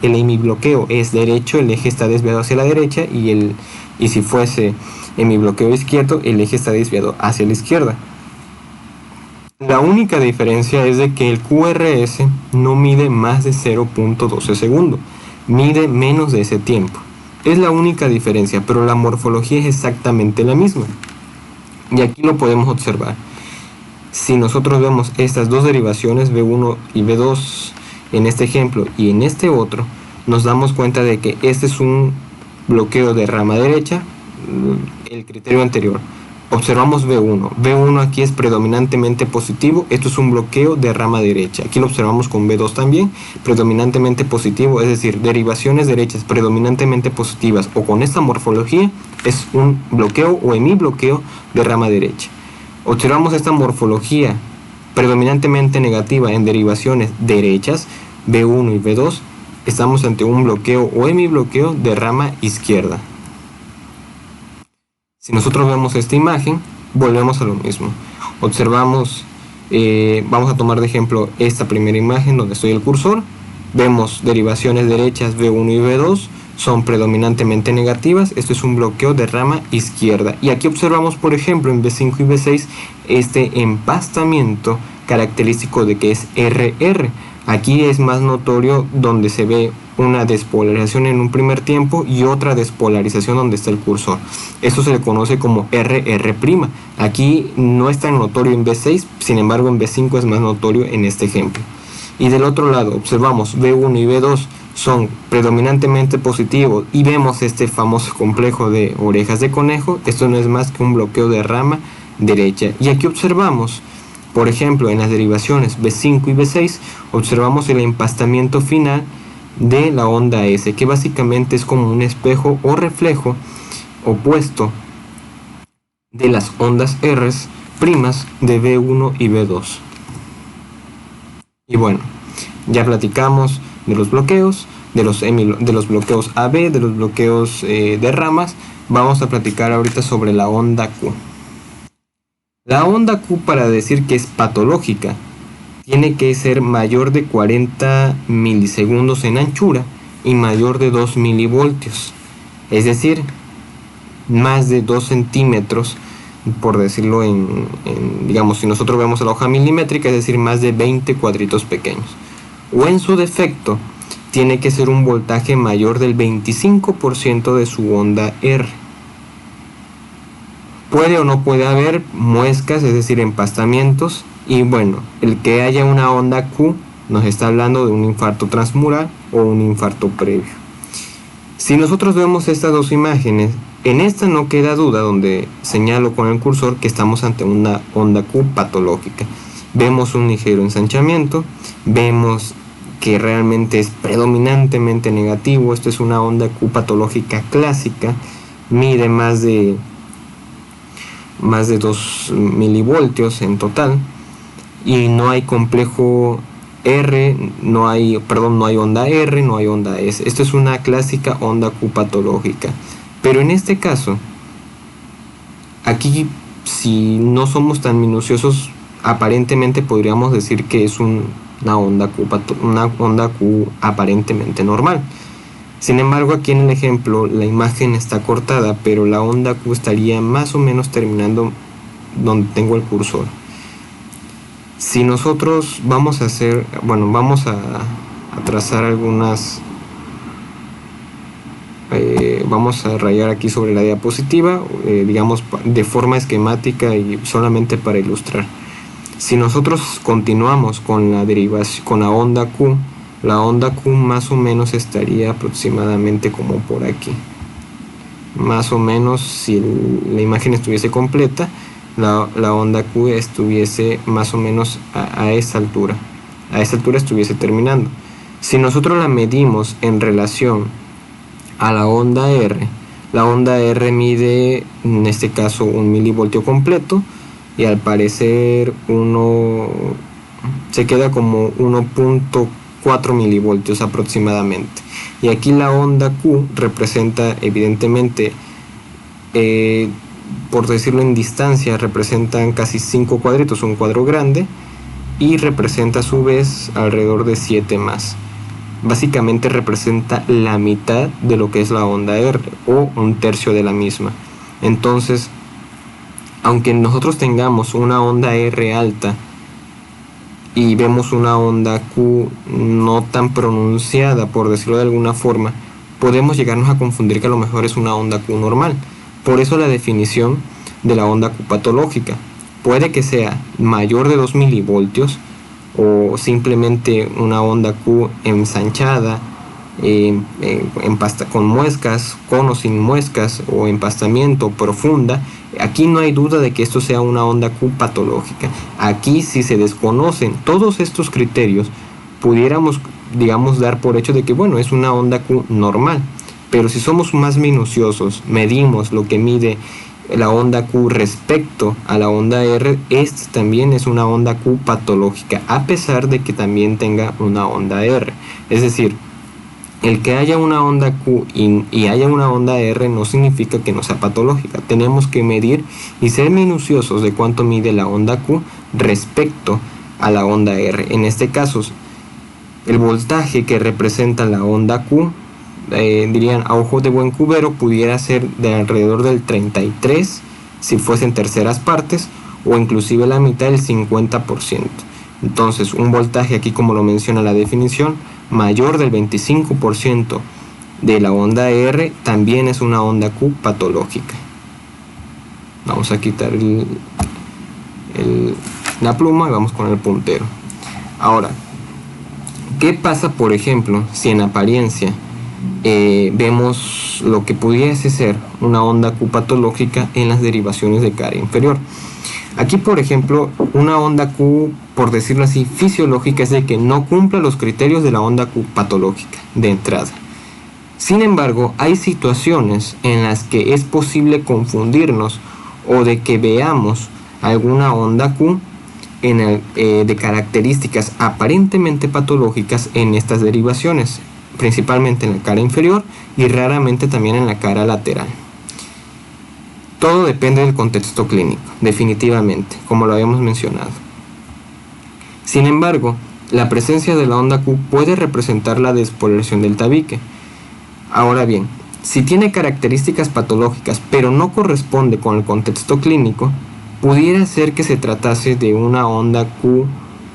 hemibloqueo es derecho, el eje está desviado hacia la derecha, y si fuese hemibloqueo izquierdo, el eje está desviado hacia la izquierda. La única diferencia es de que el QRS no mide más de 0.12 segundos, mide menos de ese tiempo. Es la única diferencia, pero la morfología es exactamente la misma. Y aquí lo podemos observar. Si nosotros vemos estas dos derivaciones, B1 y B2, en este ejemplo y en este otro, nos damos cuenta de que este es un bloqueo de rama derecha, el criterio anterior. Observamos B1. B1 aquí es predominantemente positivo. Esto es un bloqueo de rama derecha. Aquí lo observamos con B2 también, predominantemente positivo, es decir, derivaciones derechas predominantemente positivas o con esta morfología es un bloqueo o hemibloqueo de rama derecha. Observamos esta morfología predominantemente negativa en derivaciones derechas, B1 y B2, estamos ante un bloqueo o hemibloqueo de rama izquierda. Si nosotros vemos esta imagen, volvemos a lo mismo. Observamos, vamos a tomar de ejemplo esta primera imagen donde estoy el cursor. Vemos derivaciones derechas B1 y B2, son predominantemente negativas. Esto es un bloqueo de rama izquierda. Y aquí observamos, por ejemplo, en B5 y B6, este empastamiento característico de que es RR. Aquí es más notorio donde se ve una despolarización en un primer tiempo y otra despolarización donde está el cursor. Esto se le conoce como RR'. Aquí no es tan notorio en B6, sin embargo en B5 es más notorio en este ejemplo. Y del otro lado observamos B1 y B2 son predominantemente positivos y vemos este famoso complejo de orejas de conejo. Esto no es más que un bloqueo de rama derecha. Y aquí observamos, por ejemplo, en las derivaciones B5 y B6, observamos el empastamiento final de la onda S, que básicamente es como un espejo o reflejo opuesto de las ondas R' de B1 y B2. Y bueno, ya platicamos de los bloqueos, de los bloqueos AB, de los bloqueos de ramas. Vamos a platicar ahorita sobre la onda Q. La onda Q, para decir que es patológica, tiene que ser mayor de 40 milisegundos en anchura y mayor de 2 milivoltios. Es decir, más de 2 centímetros, por decirlo digamos, si nosotros vemos la hoja milimétrica, es decir, más de 20 cuadritos pequeños. O en su defecto, tiene que ser un voltaje mayor del 25% de su onda R. Puede o no puede haber muescas, es decir, empastamientos. Y bueno, el que haya una onda Q nos está hablando de un infarto transmural o un infarto previo. Si nosotros vemos estas dos imágenes, en esta no queda duda, donde señalo con el cursor, que estamos ante una onda Q patológica. Vemos un ligero ensanchamiento, vemos que realmente es predominantemente negativo. Esto es una onda Q patológica clásica, mide más de 2 milivoltios en total. Y no hay complejo R, no hay onda R, no hay onda S. Esto es una clásica onda Q patológica. Pero en este caso, aquí, si no somos tan minuciosos, aparentemente podríamos decir que es una onda Q aparentemente normal. Sin embargo, aquí en el ejemplo la imagen está cortada, pero la onda Q estaría más o menos terminando donde tengo el cursor. Si nosotros vamos a trazar algunas, vamos a rayar aquí sobre la diapositiva, digamos de forma esquemática y solamente para ilustrar. Si nosotros continuamos con la derivación, con la onda Q más o menos estaría aproximadamente como por aquí. más o menos, si la imagen estuviese completa, la onda Q estuviese más o menos a esa altura. A esa altura estuviese terminando. Si nosotros la medimos en relación a la onda R mide en este caso 1 milivoltio completo, y al parecer se queda como 1.4 milivoltios aproximadamente. Y aquí la onda Q representa evidentemente, por decirlo en distancia, representan casi 5 cuadritos, un cuadro grande, y representa a su vez alrededor de 7 más. Básicamente representa la mitad de lo que es la onda R, o 1/3 de la misma. Entonces, aunque nosotros tengamos una onda R alta y vemos una onda Q no tan pronunciada, por decirlo de alguna forma, podemos llegarnos a confundir que a lo mejor es una onda Q normal. Por eso la definición de la onda Q patológica puede que sea mayor de 2 milivoltios, o simplemente una onda Q ensanchada, con muescas, con o sin muescas, o empastamiento profunda. Aquí no hay duda de que esto sea una onda Q patológica. Aquí, si se desconocen todos estos criterios, pudiéramos, digamos, dar por hecho de que, bueno, es una onda Q normal. Pero si somos más minuciosos, medimos lo que mide la onda Q respecto a la onda R, esta también es una onda Q patológica, a pesar de que también tenga una onda R. Es decir, el que haya una onda Q y haya una onda R no significa que no sea patológica. Tenemos que medir y ser minuciosos de cuánto mide la onda Q respecto a la onda R. En este caso, el voltaje que representa la onda Q, dirían a ojo de buen cubero, pudiera ser de alrededor del 33 si fuesen terceras partes, o inclusive la mitad del 50%. Entonces, un voltaje aquí, como lo menciona la definición, mayor del 25% de la onda R también es una onda Q patológica. Vamos a quitar la pluma y vamos con el puntero. Ahora, ¿qué pasa, por ejemplo, si en apariencia vemos lo que pudiese ser una onda Q patológica en las derivaciones de cara inferior? Aquí, por ejemplo, una onda Q, por decirlo así, fisiológica, es de que no cumpla los criterios de la onda Q patológica de entrada. Sin embargo, hay situaciones en las que es posible confundirnos, o de que veamos alguna onda Q de características aparentemente patológicas en estas derivaciones, principalmente en la cara inferior y raramente también en la cara lateral. Todo depende del contexto clínico, definitivamente, como lo habíamos mencionado. Sin embargo, la presencia de la onda Q puede representar la despolarización del tabique. Ahora bien, si tiene características patológicas pero no corresponde con el contexto clínico, pudiera ser que se tratase de una onda Q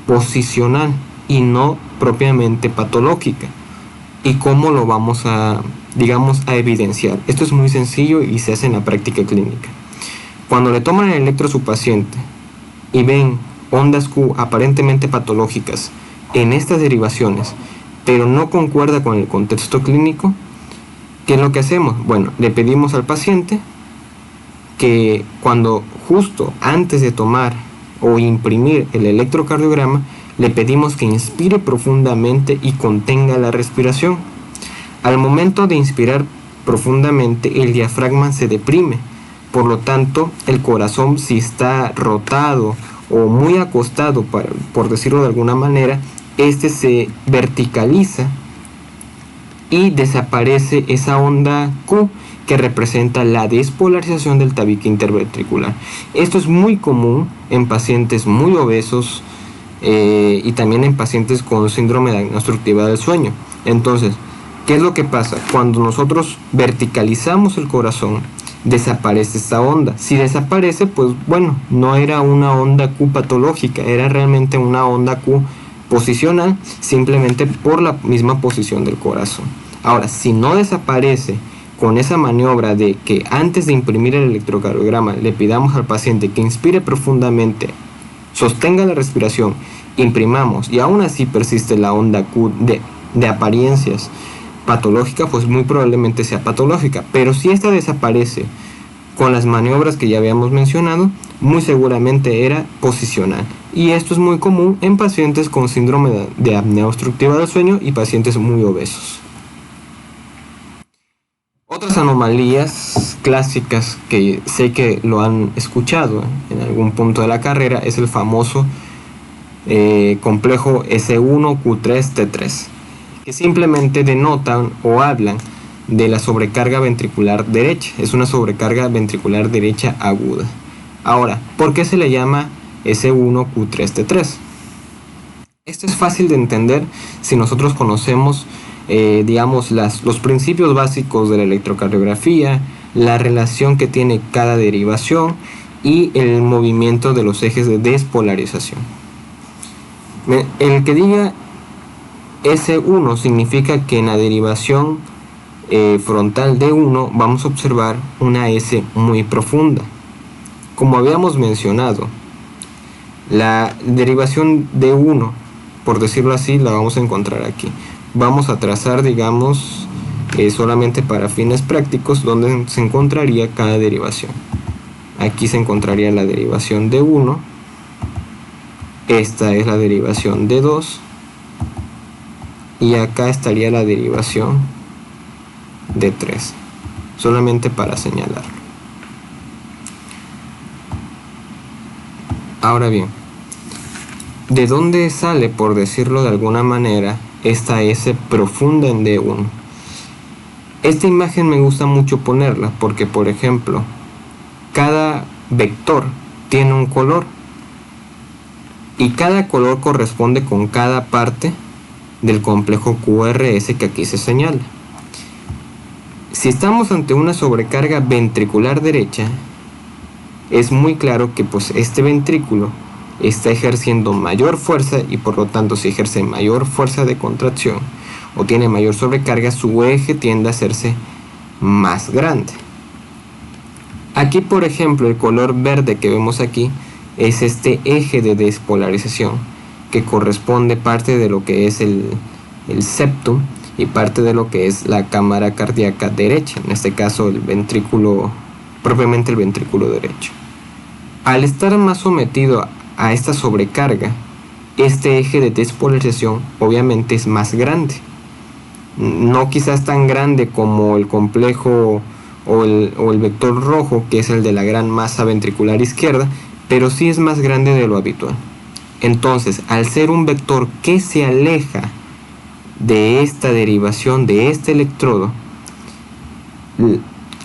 posicional y no propiamente patológica. ¿Y cómo lo vamos a evidenciar? Esto es muy sencillo y se hace en la práctica clínica. Cuando le toman el electro a su paciente y ven ondas Q aparentemente patológicas en estas derivaciones, pero no concuerda con el contexto clínico, ¿qué es lo que hacemos? Bueno, le pedimos al paciente que cuando justo antes de tomar o imprimir el electrocardiograma, le pedimos que inspire profundamente y contenga la respiración. Al momento de inspirar profundamente, el diafragma se deprime. Por lo tanto, el corazón, si está rotado o muy acostado, por decirlo de alguna manera, este se verticaliza y desaparece esa onda Q que representa la despolarización del tabique interventricular. Esto es muy común en pacientes muy obesos, y también en pacientes con síndrome de apnea obstructiva del sueño. Entonces, ¿qué es lo que pasa? Cuando nosotros verticalizamos el corazón, desaparece esta onda. Si desaparece, pues bueno, no era una onda Q patológica, era realmente una onda Q posicional, simplemente por la misma posición del corazón. Ahora, si no desaparece con esa maniobra de que antes de imprimir el electrocardiograma le pidamos al paciente que inspire profundamente, sostenga la respiración, imprimamos y aún así persiste la onda Q de apariencias patológica, pues muy probablemente sea patológica, pero si esta desaparece con las maniobras que ya habíamos mencionado, muy seguramente era posicional, y esto es muy común en pacientes con síndrome de apnea obstructiva del sueño y pacientes muy obesos. Otras anomalías clásicas que sé que lo han escuchado en algún punto de la carrera es el famoso complejo S1Q3T3, que simplemente denotan o hablan de la sobrecarga ventricular derecha. Es una sobrecarga ventricular derecha aguda. Ahora, ¿por qué se le llama S1Q3T3? Esto es fácil de entender si nosotros conocemos digamos los principios básicos de la electrocardiografía, la relación que tiene cada derivación y el movimiento de los ejes de despolarización. El que diga S1 significa que en la derivación frontal D1 vamos a observar una S muy profunda. Como habíamos mencionado, la derivación D1, por decirlo así, la vamos a encontrar aquí. Vamos a trazar, digamos, solamente para fines prácticos, donde se encontraría cada derivación. Aquí se encontraría la derivación D1, esta es la derivación D2, y acá estaría la derivación D3, solamente para señalarlo. Ahora bien, ¿de dónde sale, por decirlo de alguna manera, esta S profunda en D1? Esta imagen me gusta mucho ponerla porque, por ejemplo, cada vector tiene un color y cada color corresponde con cada parte del complejo QRS que aquí se señala. Si estamos ante una sobrecarga ventricular derecha, es muy claro que pues este ventrículo está ejerciendo mayor fuerza, y por lo tanto, si ejerce mayor fuerza de contracción o tiene mayor sobrecarga, su eje tiende a hacerse más grande. Aquí, por ejemplo, el color verde que vemos aquí es este eje de despolarización, que corresponde parte de lo que es el septum y parte de lo que es la cámara cardíaca derecha, en este caso el ventrículo, propiamente el ventrículo derecho. Al estar más sometido a esta sobrecarga, este eje de despolarización obviamente es más grande. No quizás tan grande como el complejo o el vector rojo, que es el de la gran masa ventricular izquierda, pero sí es más grande de lo habitual. Entonces, al ser un vector que se aleja de esta derivación de este electrodo,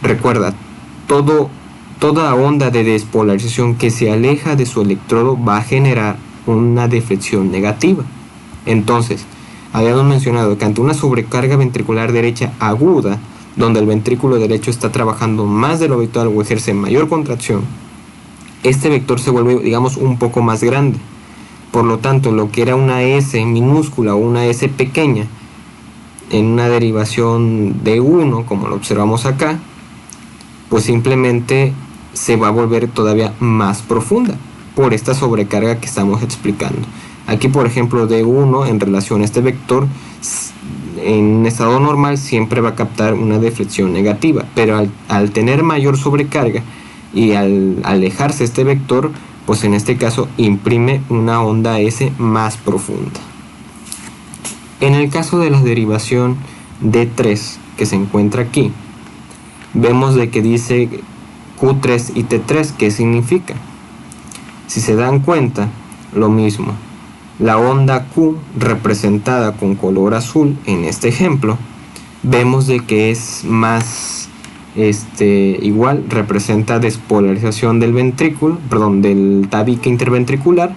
recuerda, toda onda de despolarización que se aleja de su electrodo va a generar una deflexión negativa. Entonces, habíamos mencionado que ante una sobrecarga ventricular derecha aguda, donde el ventrículo derecho está trabajando más de lo habitual o ejerce mayor contracción, este vector se vuelve, digamos, un poco más grande. Por lo tanto, lo que era una S minúscula o una S pequeña en una derivación de 1, como lo observamos acá, pues simplemente se va a volver todavía más profunda por esta sobrecarga que estamos explicando. Aquí, por ejemplo, D1 en relación a este vector, en estado normal siempre va a captar una deflexión negativa, pero al tener mayor sobrecarga y al alejarse este vector, pues en este caso imprime una onda S más profunda. En el caso de la derivación D3 que se encuentra aquí, vemos de que dice Q3 y T3, ¿qué significa? Si se dan cuenta, lo mismo. La onda Q representada con color azul en este ejemplo, vemos de que es más igual, representa despolarización del ventrículo, perdón, del tabique interventricular,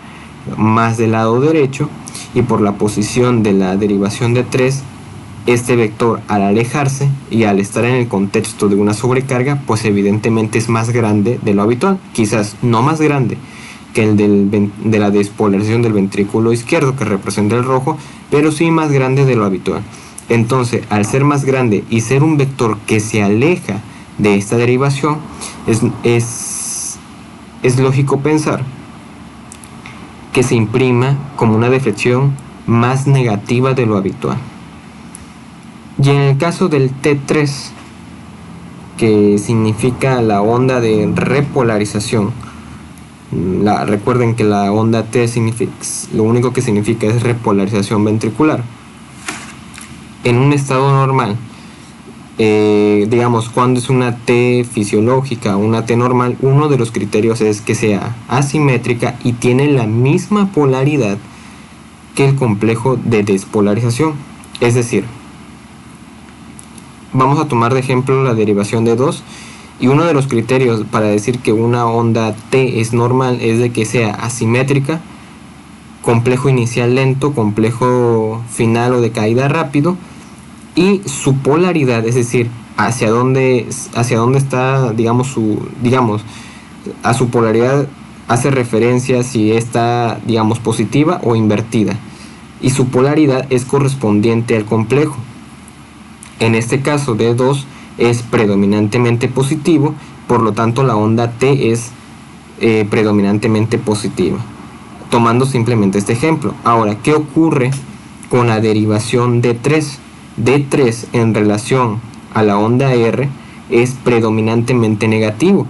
más del lado derecho, y por la posición de la derivación de 3, este vector al alejarse y al estar en el contexto de una sobrecarga, pues evidentemente es más grande de lo habitual, quizás no más grande que el de la despolarización del ventrículo izquierdo, que representa el rojo, pero sí más grande de lo habitual. Entonces, al ser más grande y ser un vector que se aleja de esta derivación, es lógico pensar que se imprima como una deflexión más negativa de lo habitual. Y en el caso del T3, que significa la onda de repolarización, recuerden que la onda T significa, lo único que significa es repolarización ventricular. En un estado normal, digamos, cuando es una T fisiológica o una T normal, uno de los criterios es que sea asimétrica y tiene la misma polaridad que el complejo de despolarización. Es decir, vamos a tomar de ejemplo la derivación de 2, y uno de los criterios para decir que una onda T es normal es de que sea asimétrica, complejo inicial lento, complejo final o de caída rápido, y su polaridad, es decir, hacia dónde está, digamos, a su polaridad hace referencia si está, digamos, positiva o invertida, y su polaridad es correspondiente al complejo. En este caso D2 es predominantemente positivo, por lo tanto la onda T es predominantemente positiva, tomando simplemente este ejemplo. Ahora, ¿qué ocurre con la derivación D3? D3 en relación a la onda R es predominantemente negativo,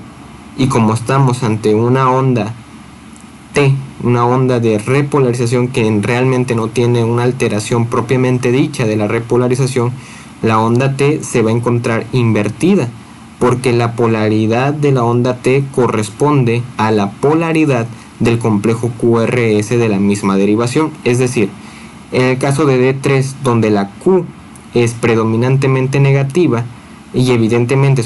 y como estamos ante una onda T, una onda de repolarización que realmente no tiene una alteración propiamente dicha de la repolarización, la onda T se va a encontrar invertida, porque la polaridad de la onda T corresponde a la polaridad del complejo QRS de la misma derivación. Es decir, en el caso de D3, donde la Q es predominantemente negativa y evidentemente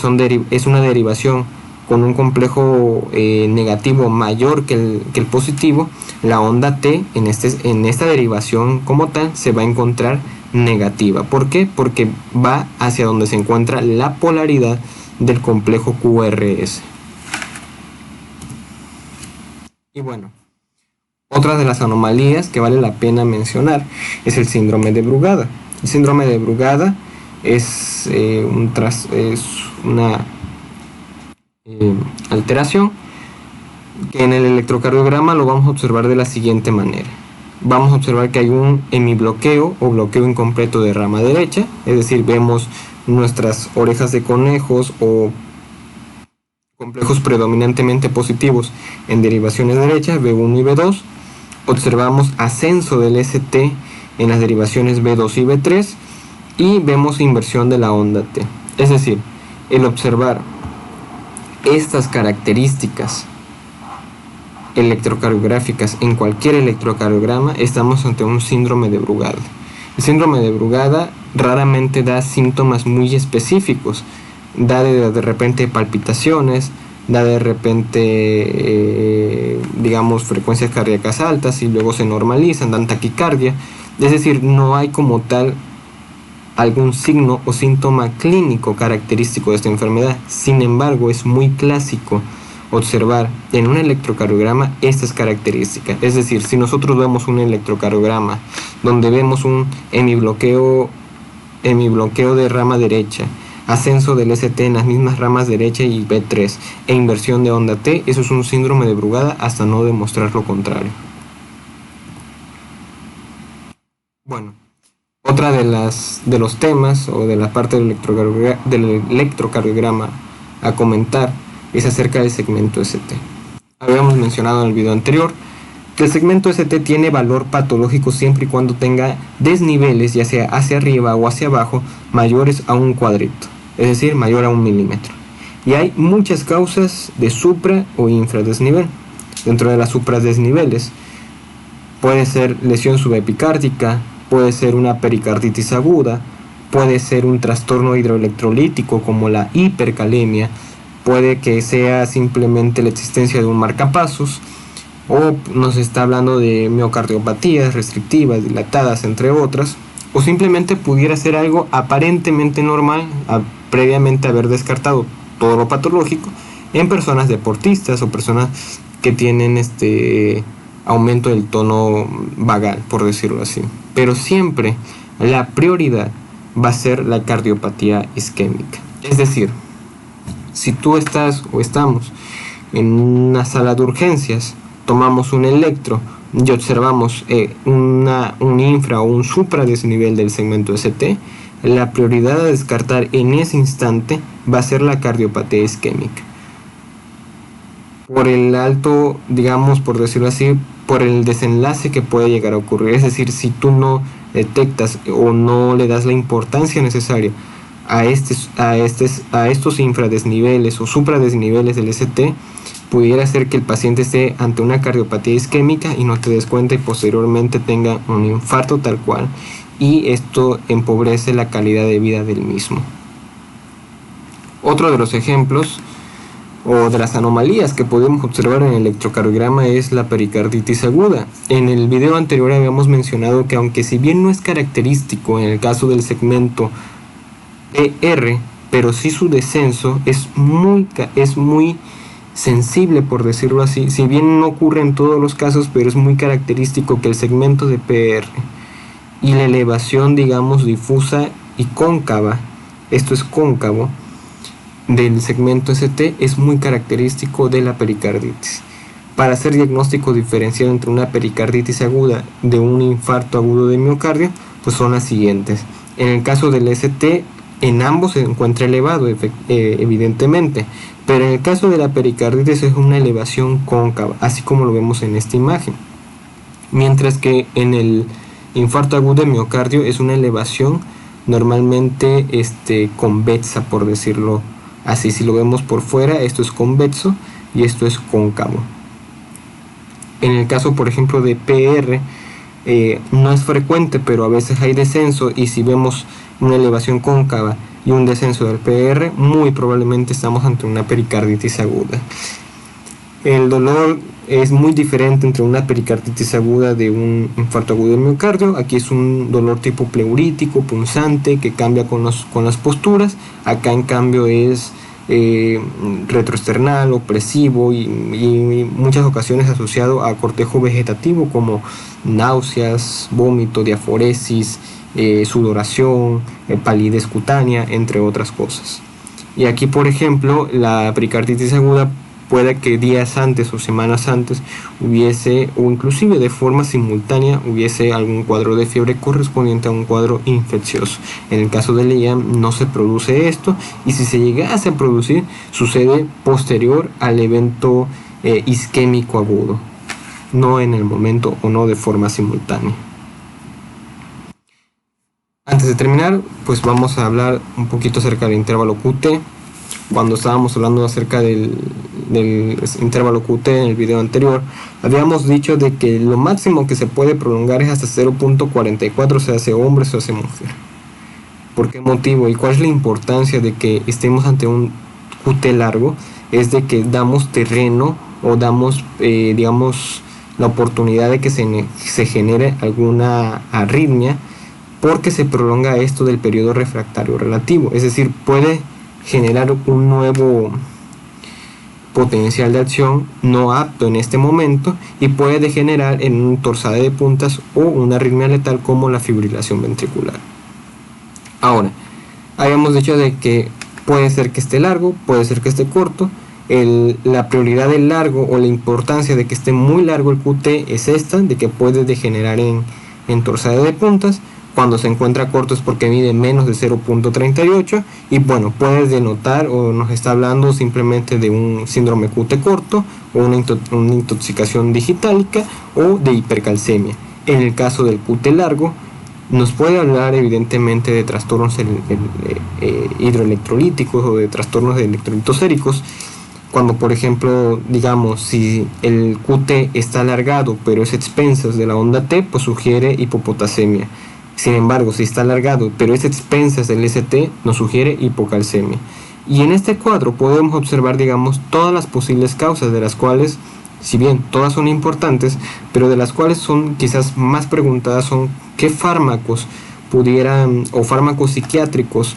es una derivación con un complejo negativo mayor que el positivo, la onda T en esta derivación como tal se va a encontrar negativa. ¿Por qué? Porque va hacia donde se encuentra la polaridad del complejo QRS. Y bueno, otra de las anomalías que vale la pena mencionar es el síndrome de Brugada. El síndrome de Brugada es una alteración que en el electrocardiograma lo vamos a observar de la siguiente manera. Vamos a observar que hay un hemibloqueo o bloqueo incompleto de rama derecha, es decir, vemos nuestras orejas de conejos o complejos predominantemente positivos en derivaciones derechas, B1 y B2. Observamos ascenso del ST en las derivaciones B2 y B3 y vemos inversión de la onda T. Es decir, el observar estas características electrocardiográficas en cualquier electrocardiograma, estamos ante un síndrome de Brugada. El síndrome de Brugada raramente da síntomas muy específicos, da de repente palpitaciones, da de repente digamos frecuencias cardíacas altas y luego se normalizan, dan taquicardia. Es decir, no hay como tal algún signo o síntoma clínico característico de esta enfermedad. Sin embargo, es muy clásico observar en un electrocardiograma estas características. Es decir, si nosotros vemos un electrocardiograma donde vemos un hemibloqueo de rama derecha, ascenso del ST en las mismas ramas derecha y B3 e inversión de onda T, eso es un síndrome de Brugada hasta no demostrar lo contrario. Bueno, otra de los temas o de la parte del electrocardiograma a comentar es acerca del segmento ST. Habíamos mencionado en el video anterior que el segmento ST tiene valor patológico siempre y cuando tenga desniveles, ya sea hacia arriba o hacia abajo, mayores a un cuadrito, es decir, mayor a 1 milímetro. Y hay muchas causas de supra o infradesnivel. Dentro de las supradesniveles puede ser lesión subepicárdica, puede ser una pericarditis aguda, puede ser un trastorno hidroelectrolítico como la hipercalemia, puede que sea simplemente la existencia de un marcapasos, o nos está hablando de miocardiopatías restrictivas, dilatadas, entre otras, o simplemente pudiera ser algo aparentemente normal, previamente haber descartado todo lo patológico en personas deportistas o personas que tienen aumento del tono vagal, por decirlo así. Pero siempre la prioridad va a ser la cardiopatía isquémica. Es decir, si tú estás o estamos en una sala de urgencias, tomamos un electro y observamos un infra o un supradesnivel del segmento ST, la prioridad a descartar en ese instante va a ser la cardiopatía isquémica. Por el alto, digamos, por decirlo así, por el desenlace que puede llegar a ocurrir. Es decir, si tú no detectas o no le das la importancia necesaria a estos infradesniveles o supradesniveles del ST, pudiera ser que el paciente esté ante una cardiopatía isquémica y no te des cuenta y posteriormente tenga un infarto tal cual, y esto empobrece la calidad de vida del mismo. Otro de los ejemplos o de las anomalías que podemos observar en el electrocardiograma es la pericarditis aguda. En el video anterior habíamos mencionado que aunque si bien no es característico en el caso del segmento PR, pero sí su descenso es muy sensible, por decirlo así. Si bien no ocurre en todos los casos, pero es muy característico que el segmento de PR y la elevación, digamos, difusa y cóncava, esto es cóncavo, del segmento ST es muy característico de la pericarditis. Para hacer diagnóstico diferencial entre una pericarditis aguda de un infarto agudo de miocardio, pues son las siguientes. En el caso del ST, en ambos se encuentra elevado, evidentemente, pero en el caso de la pericarditis es una elevación cóncava, así como lo vemos en esta imagen. Mientras que en el infarto agudo de miocardio es una elevación normalmente convexa, por decirlo así. Si lo vemos por fuera, esto es convexo y esto es cóncavo. En el caso, por ejemplo, de PR, no es frecuente, pero a veces hay descenso, y si vemos una elevación cóncava y un descenso del PR, muy probablemente estamos ante una pericarditis aguda. El dolor es muy diferente entre una pericarditis aguda de un infarto agudo del miocardio. Aquí es un dolor tipo pleurítico, punzante, que cambia con las posturas. Acá en cambio es retroesternal, opresivo y muchas ocasiones asociado a cortejo vegetativo como náuseas, vómito, diaforesis, sudoración, palidez cutánea, entre otras cosas. Y aquí, por ejemplo, la pericarditis aguda puede que días antes o semanas antes hubiese, o inclusive de forma simultánea, hubiese algún cuadro de fiebre correspondiente a un cuadro infeccioso. En el caso del IAM no se produce esto, y si se llegase a producir, sucede posterior al evento isquémico agudo, no en el momento o no de forma simultánea. Antes de terminar, pues vamos a hablar un poquito acerca del intervalo QT. Cuando estábamos hablando acerca del intervalo QT en el video anterior, habíamos dicho de que lo máximo que se puede prolongar es hasta 0.44, se hace hombre, se hace mujer. ¿Por qué motivo? ¿Y cuál es la importancia de que estemos ante un QT largo? Es de que damos terreno o damos, digamos, la oportunidad de que se genere alguna arritmia, porque se prolonga esto del periodo refractario relativo. Es decir, puede generar un nuevo potencial de acción no apto en este momento y puede degenerar en un torsade de puntas o una arritmia letal como la fibrilación ventricular. Ahora, habíamos dicho de que puede ser que esté largo, puede ser que esté corto. La prioridad del largo o la importancia de que esté muy largo el QT es esta, de que puede degenerar en torsade de puntas. Cuando se encuentra corto es porque mide menos de 0.38 y bueno, puede denotar o nos está hablando simplemente de un síndrome QT corto o una intoxicación digitálica o de hipercalcemia. En el caso del QT largo nos puede hablar evidentemente de trastornos hidroelectrolíticos o de trastornos de electrolitos séricos. Cuando, por ejemplo, digamos, si el QT está alargado pero es a expensas de la onda T, pues sugiere hipopotasemia. Sin embargo, si está alargado pero es a expensas del ST, nos sugiere hipocalcemia. Y en este cuadro podemos observar, digamos, todas las posibles causas, de las cuales, si bien todas son importantes, pero de las cuales son quizás más preguntadas son qué fármacos pudieran, o fármacos psiquiátricos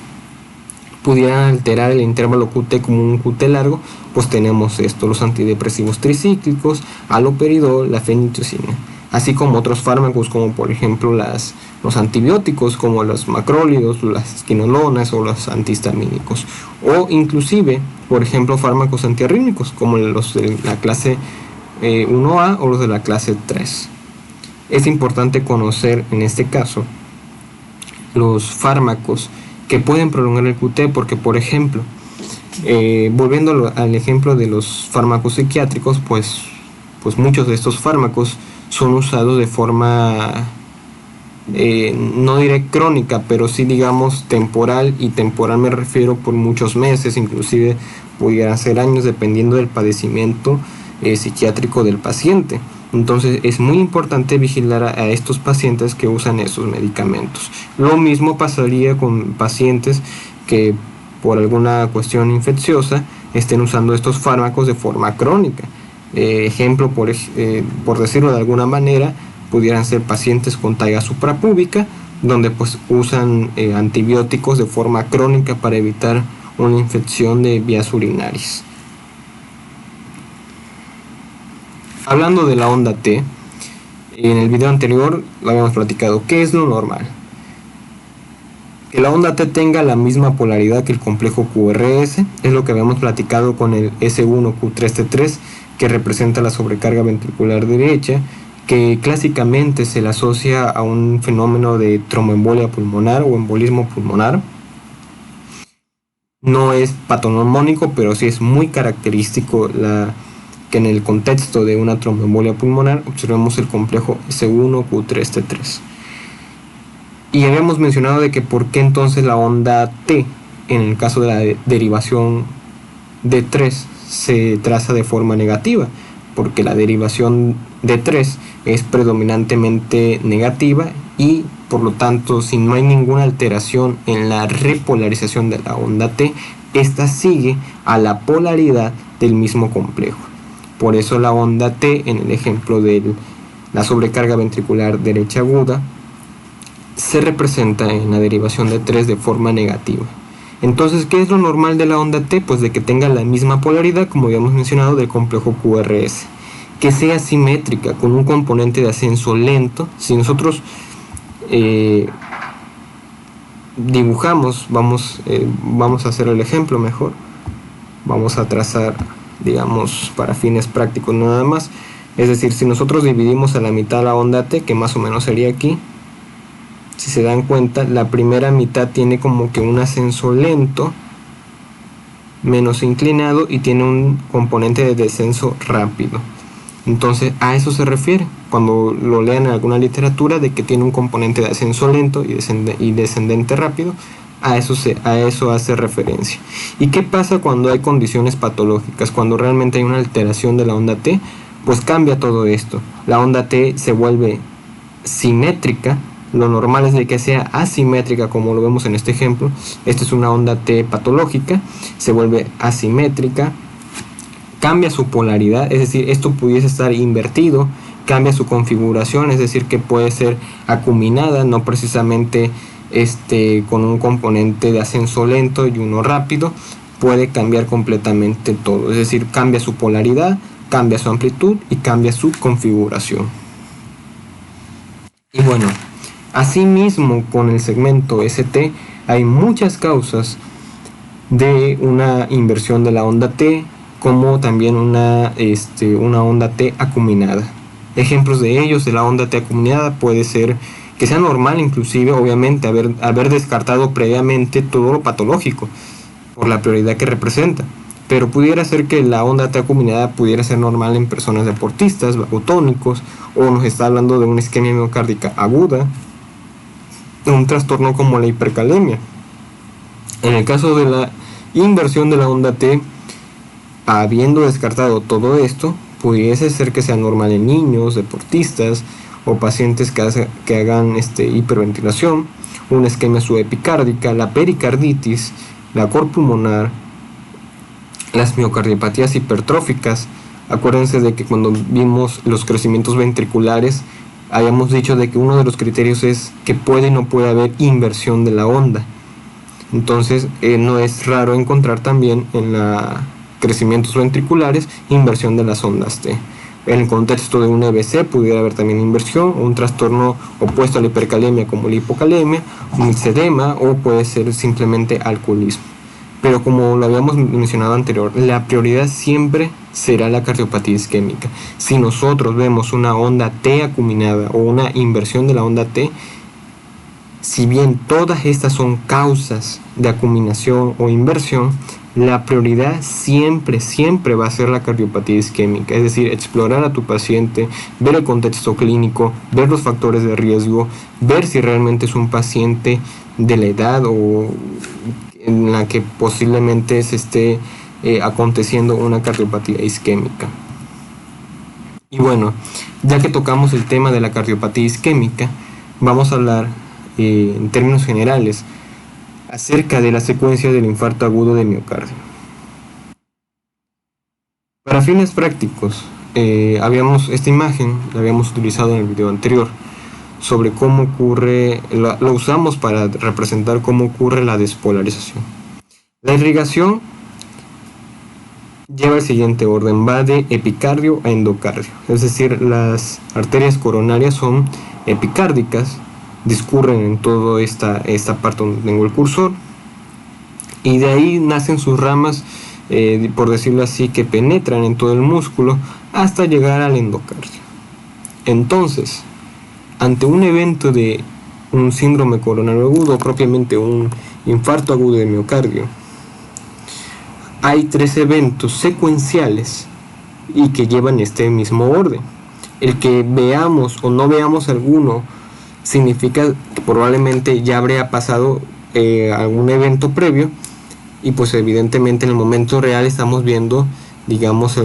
pudieran alterar el intervalo QT como un QT largo. Pues tenemos esto: los antidepresivos tricíclicos, haloperidol, la fenitoína, así como otros fármacos como por ejemplo los antibióticos como los macrólidos, las quinolonas o los antihistamínicos, o inclusive por ejemplo fármacos antiarrítmicos como los de la clase 1A o los de la clase 3. Es importante conocer en este caso los fármacos que pueden prolongar el QT, porque por ejemplo, volviendo al ejemplo de los fármacos psiquiátricos, pues muchos de estos fármacos son usados de forma, no diré crónica, pero sí digamos temporal, y temporal me refiero por muchos meses, inclusive pudieran ser años dependiendo del padecimiento psiquiátrico del paciente. Entonces es muy importante vigilar a estos pacientes que usan esos medicamentos. Lo mismo pasaría con pacientes que por alguna cuestión infecciosa estén usando estos fármacos de forma crónica. Ejemplo, por decirlo de alguna manera, pudieran ser pacientes con talla suprapúbica, donde pues usan antibióticos de forma crónica para evitar una infección de vías urinarias. Hablando de la onda T, en el video anterior lo habíamos platicado. ¿Qué es lo normal? Que la onda T tenga la misma polaridad que el complejo QRS, es lo que habíamos platicado con el S1Q3T3, que representa la sobrecarga ventricular derecha, que clásicamente se le asocia a un fenómeno de tromboembolia pulmonar o embolismo pulmonar. No es patognomónico, pero sí es muy característico que en el contexto de una tromboembolia pulmonar observemos el complejo S1Q3T3. Y habíamos mencionado de que por qué entonces la onda T, en el caso de la derivación D3, se traza de forma negativa, porque la derivación D3 es predominantemente negativa y por lo tanto, si no hay ninguna alteración en la repolarización de la onda T, esta sigue a la polaridad del mismo complejo. Por eso la onda T, en el ejemplo de la sobrecarga ventricular derecha aguda, se representa en la derivación de 3 de forma negativa. Entonces, ¿qué es lo normal de la onda T? Pues de que tenga la misma polaridad, como habíamos mencionado, del complejo QRS. Que sea simétrica, con un componente de ascenso lento. Si nosotros dibujamos, vamos a hacer el ejemplo mejor. Vamos a trazar, digamos, para fines prácticos nada más. Es decir, si nosotros dividimos a la mitad la onda T, que más o menos sería aquí, si se dan cuenta, la primera mitad tiene como que un ascenso lento, menos inclinado, y tiene un componente de descenso rápido. Entonces a eso se refiere cuando lo lean en alguna literatura, de que tiene un componente de ascenso lento y descendente rápido. A eso hace referencia. ¿Y qué pasa cuando hay condiciones patológicas? Cuando realmente hay una alteración de la onda T, pues cambia todo esto. La onda T se vuelve simétrica. Lo normal es de que sea asimétrica, como lo vemos en este ejemplo. Esta es una onda T patológica, se vuelve asimétrica, cambia su polaridad, es decir, esto pudiese estar invertido, cambia su configuración, es decir, que puede ser acuminada, no precisamente con un componente de ascenso lento y uno rápido. Puede cambiar completamente todo, es decir, cambia su polaridad, cambia su amplitud y cambia su configuración. Y bueno, asimismo con el segmento ST hay muchas causas de una inversión de la onda T, como también una onda T acuminada. Ejemplos de ellos de la onda T acuminada puede ser que sea normal, inclusive obviamente haber descartado previamente todo lo patológico por la prioridad que representa, pero pudiera ser que la onda T acuminada pudiera ser normal en personas deportistas, vagotónicos, o nos está hablando de una isquemia miocárdica aguda, un trastorno como la hipercalemia. En el caso de la inversión de la onda T, habiendo descartado todo esto, pudiese ser que sea normal en niños, deportistas o pacientes que hagan hiperventilación, una isquemia subepicárdica, la pericarditis, la cor pulmonar, las miocardiopatías hipertróficas. Acuérdense de que cuando vimos los crecimientos ventriculares, habíamos dicho de que uno de los criterios es que puede y no puede haber inversión de la onda. Entonces no es raro encontrar también en la crecimientos ventriculares inversión de las ondas T. En el contexto de un EBC pudiera haber también inversión, un trastorno opuesto a la hipercalemia como la hipocalemia, un ixedema, o puede ser simplemente alcoholismo. Pero como lo habíamos mencionado anterior, la prioridad siempre será la cardiopatía isquémica. Si nosotros vemos una onda T acuminada o una inversión de la onda T, Si bien todas estas son causas de acuminación o inversión, la prioridad siempre va a ser la cardiopatía isquémica, es decir, explorar a tu paciente, ver el contexto clínico, ver los factores de riesgo, ver si realmente es un paciente de la edad o en la que posiblemente se esté aconteciendo una cardiopatía isquémica. Y bueno, ya que tocamos el tema de la cardiopatía isquémica, vamos a hablar en términos generales acerca de la secuencia del infarto agudo de miocardio. Para fines prácticos, esta imagen la habíamos utilizado en el video anterior sobre cómo ocurre, lo usamos para representar cómo ocurre la despolarización. La irrigación lleva el siguiente orden, va de epicardio a endocardio, es decir, las arterias coronarias son epicárdicas, discurren en toda esta parte donde tengo el cursor, y de ahí nacen sus ramas, por decirlo así, que penetran en todo el músculo hasta llegar al endocardio. Entonces, ante un evento de un síndrome coronario agudo, propiamente un infarto agudo de miocardio, hay 3 eventos secuenciales y que llevan este mismo orden. El que veamos o no veamos alguno significa que probablemente ya habría pasado algún evento previo, y pues evidentemente en el momento real estamos viendo, digamos,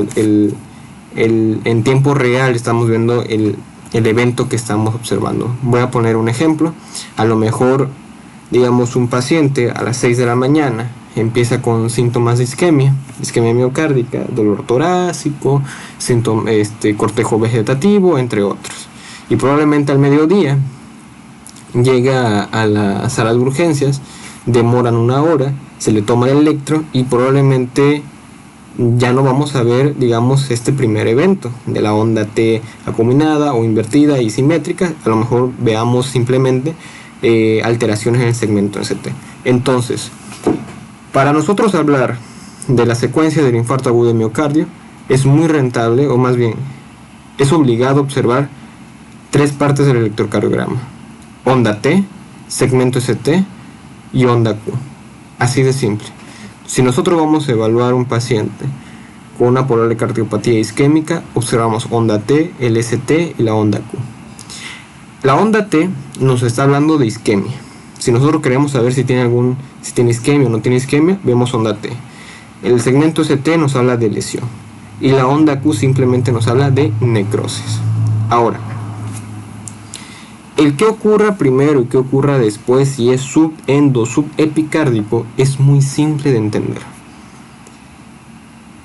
en tiempo real estamos viendo el evento que estamos observando. Voy a poner un ejemplo. A lo mejor, digamos, un paciente a las 6 de la mañana empieza con síntomas de isquemia miocárdica, dolor torácico, cortejo vegetativo, entre otros. Y probablemente al mediodía llega a la sala de urgencias, demoran 1 hora, se le toma el electro y probablemente ya no vamos a ver, digamos, este primer evento de la onda T acuminada o invertida y simétrica. A lo mejor veamos simplemente alteraciones en el segmento ST. Entonces, para nosotros hablar de la secuencia del infarto agudo de miocardio, es muy rentable, o más bien, es obligado observar 3 partes del electrocardiograma: onda T, segmento ST y onda Q. Así de simple. Si nosotros vamos a evaluar un paciente con una probable cardiopatía isquémica, observamos onda T, el ST y la onda Q. La onda T nos está hablando de isquemia. Si nosotros queremos saber si tiene isquemia o no tiene isquemia, vemos onda T. El segmento ST nos habla de lesión y la onda Q simplemente nos habla de necrosis. Ahora, el que ocurra primero y que ocurra después, si es subepicárdico, es muy simple de entender.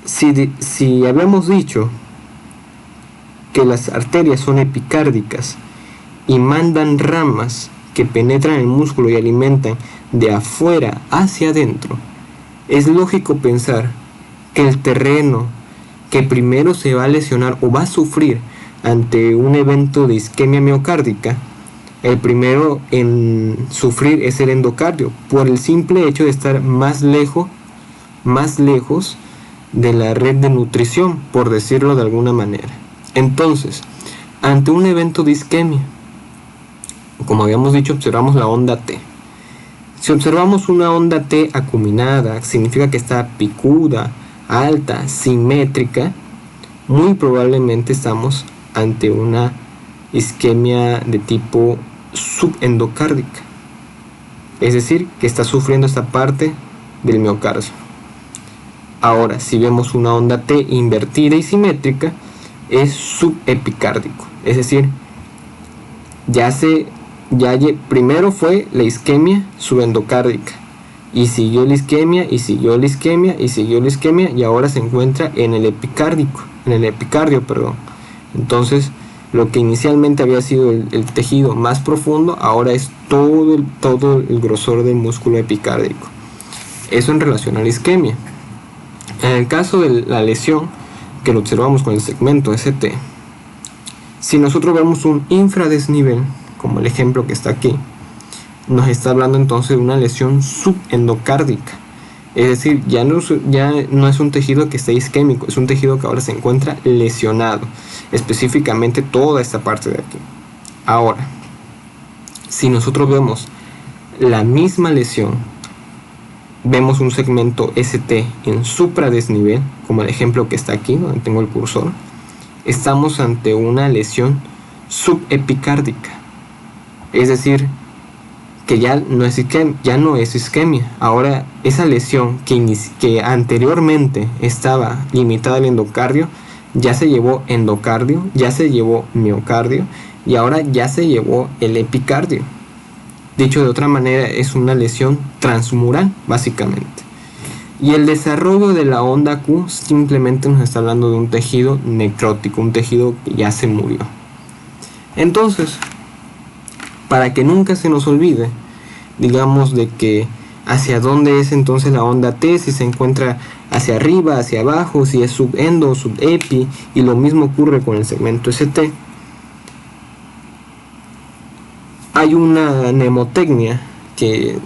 Si habíamos dicho que las arterias son epicárdicas y mandan ramas que penetran el músculo y alimentan de afuera hacia adentro, es lógico pensar que el terreno que primero se va a lesionar o va a sufrir ante un evento de isquemia miocárdica, el primero en sufrir es el endocardio, por el simple hecho de estar más lejos de la red de nutrición, por decirlo de alguna manera. Entonces, ante un evento de isquemia, como habíamos dicho, observamos la onda T. Si observamos una onda T acuminada, significa que está picuda, alta, simétrica, muy probablemente estamos ante una isquemia de tipo subendocárdica, es decir, que está sufriendo esta parte del miocardio. Ahora, si vemos una onda T invertida y simétrica, es subepicárdico, es decir, primero fue la isquemia subendocárdica, y siguió la isquemia, y siguió la isquemia, y siguió la isquemia, y ahora se encuentra en el epicardio. Entonces, lo que inicialmente había sido el tejido más profundo, ahora es todo el grosor del músculo epicárdico. Eso en relación a la isquemia. En el caso de la lesión, que lo observamos con el segmento ST, si nosotros vemos un infradesnivel, como el ejemplo que está aquí, nos está hablando entonces de una lesión subendocárdica. Es decir, ya no es un tejido que esté isquémico, es un tejido que ahora se encuentra lesionado, específicamente toda esta parte de aquí. Ahora, si nosotros vemos la misma lesión, vemos un segmento ST en supradesnivel, como el ejemplo que está aquí, donde tengo el cursor, estamos ante una lesión subepicárdica. Es decir, que ya no es isquemia. Ahora, esa lesión que anteriormente estaba limitada al endocardio, ya se llevó endocardio, ya se llevó miocardio y ahora ya se llevó el epicardio. Dicho de otra manera, es una lesión transmural, básicamente. Y el desarrollo de la onda Q simplemente nos está hablando de un tejido necrótico, un tejido que ya se murió. Entonces, para que nunca se nos olvide, digamos, de que hacia dónde es entonces la onda T, si se encuentra hacia arriba, hacia abajo, si es subendo o subepi, y lo mismo ocurre con el segmento ST. Hay una mnemotecnia que,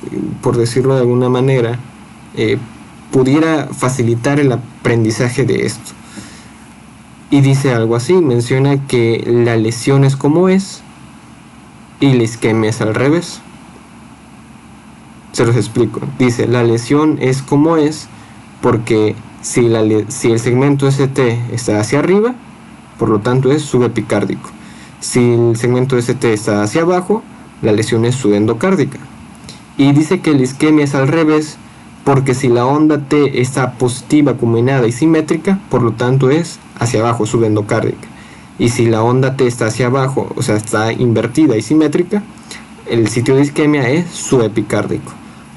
por decirlo de alguna manera, pudiera facilitar el aprendizaje de esto. Y dice algo así, menciona que la lesión es como es y la isquemia es al revés. Se los explico. Dice, la lesión es como es porque si el segmento ST está hacia arriba, por lo tanto es subepicárdico. Si el segmento ST está hacia abajo, la lesión es subendocárdica. Y dice que la isquemia es al revés porque si la onda T está positiva, combinada y simétrica, por lo tanto es hacia abajo, subendocárdica. Y si la onda T está hacia abajo, o sea, está invertida y simétrica, el sitio de isquemia es subepicárdico.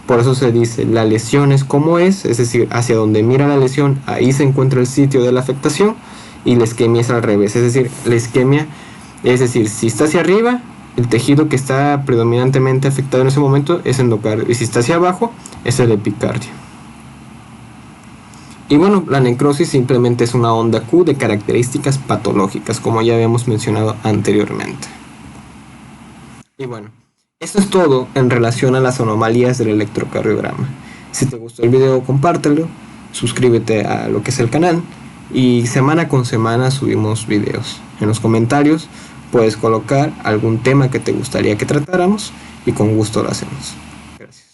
Por eso se dice, la lesión es como es decir, hacia donde mira la lesión, ahí se encuentra el sitio de la afectación, y la isquemia es al revés, es decir, la isquemia, es decir, si está hacia arriba, el tejido que está predominantemente afectado en ese momento es endocardio, y si está hacia abajo, es el epicardio. Y bueno, la necrosis simplemente es una onda Q de características patológicas, como ya habíamos mencionado anteriormente. Y bueno, esto es todo en relación a las anomalías del electrocardiograma. Si te gustó el video, compártelo, suscríbete a lo que es el canal, y semana con semana subimos videos. En los comentarios puedes colocar algún tema que te gustaría que tratáramos y con gusto lo hacemos. Gracias.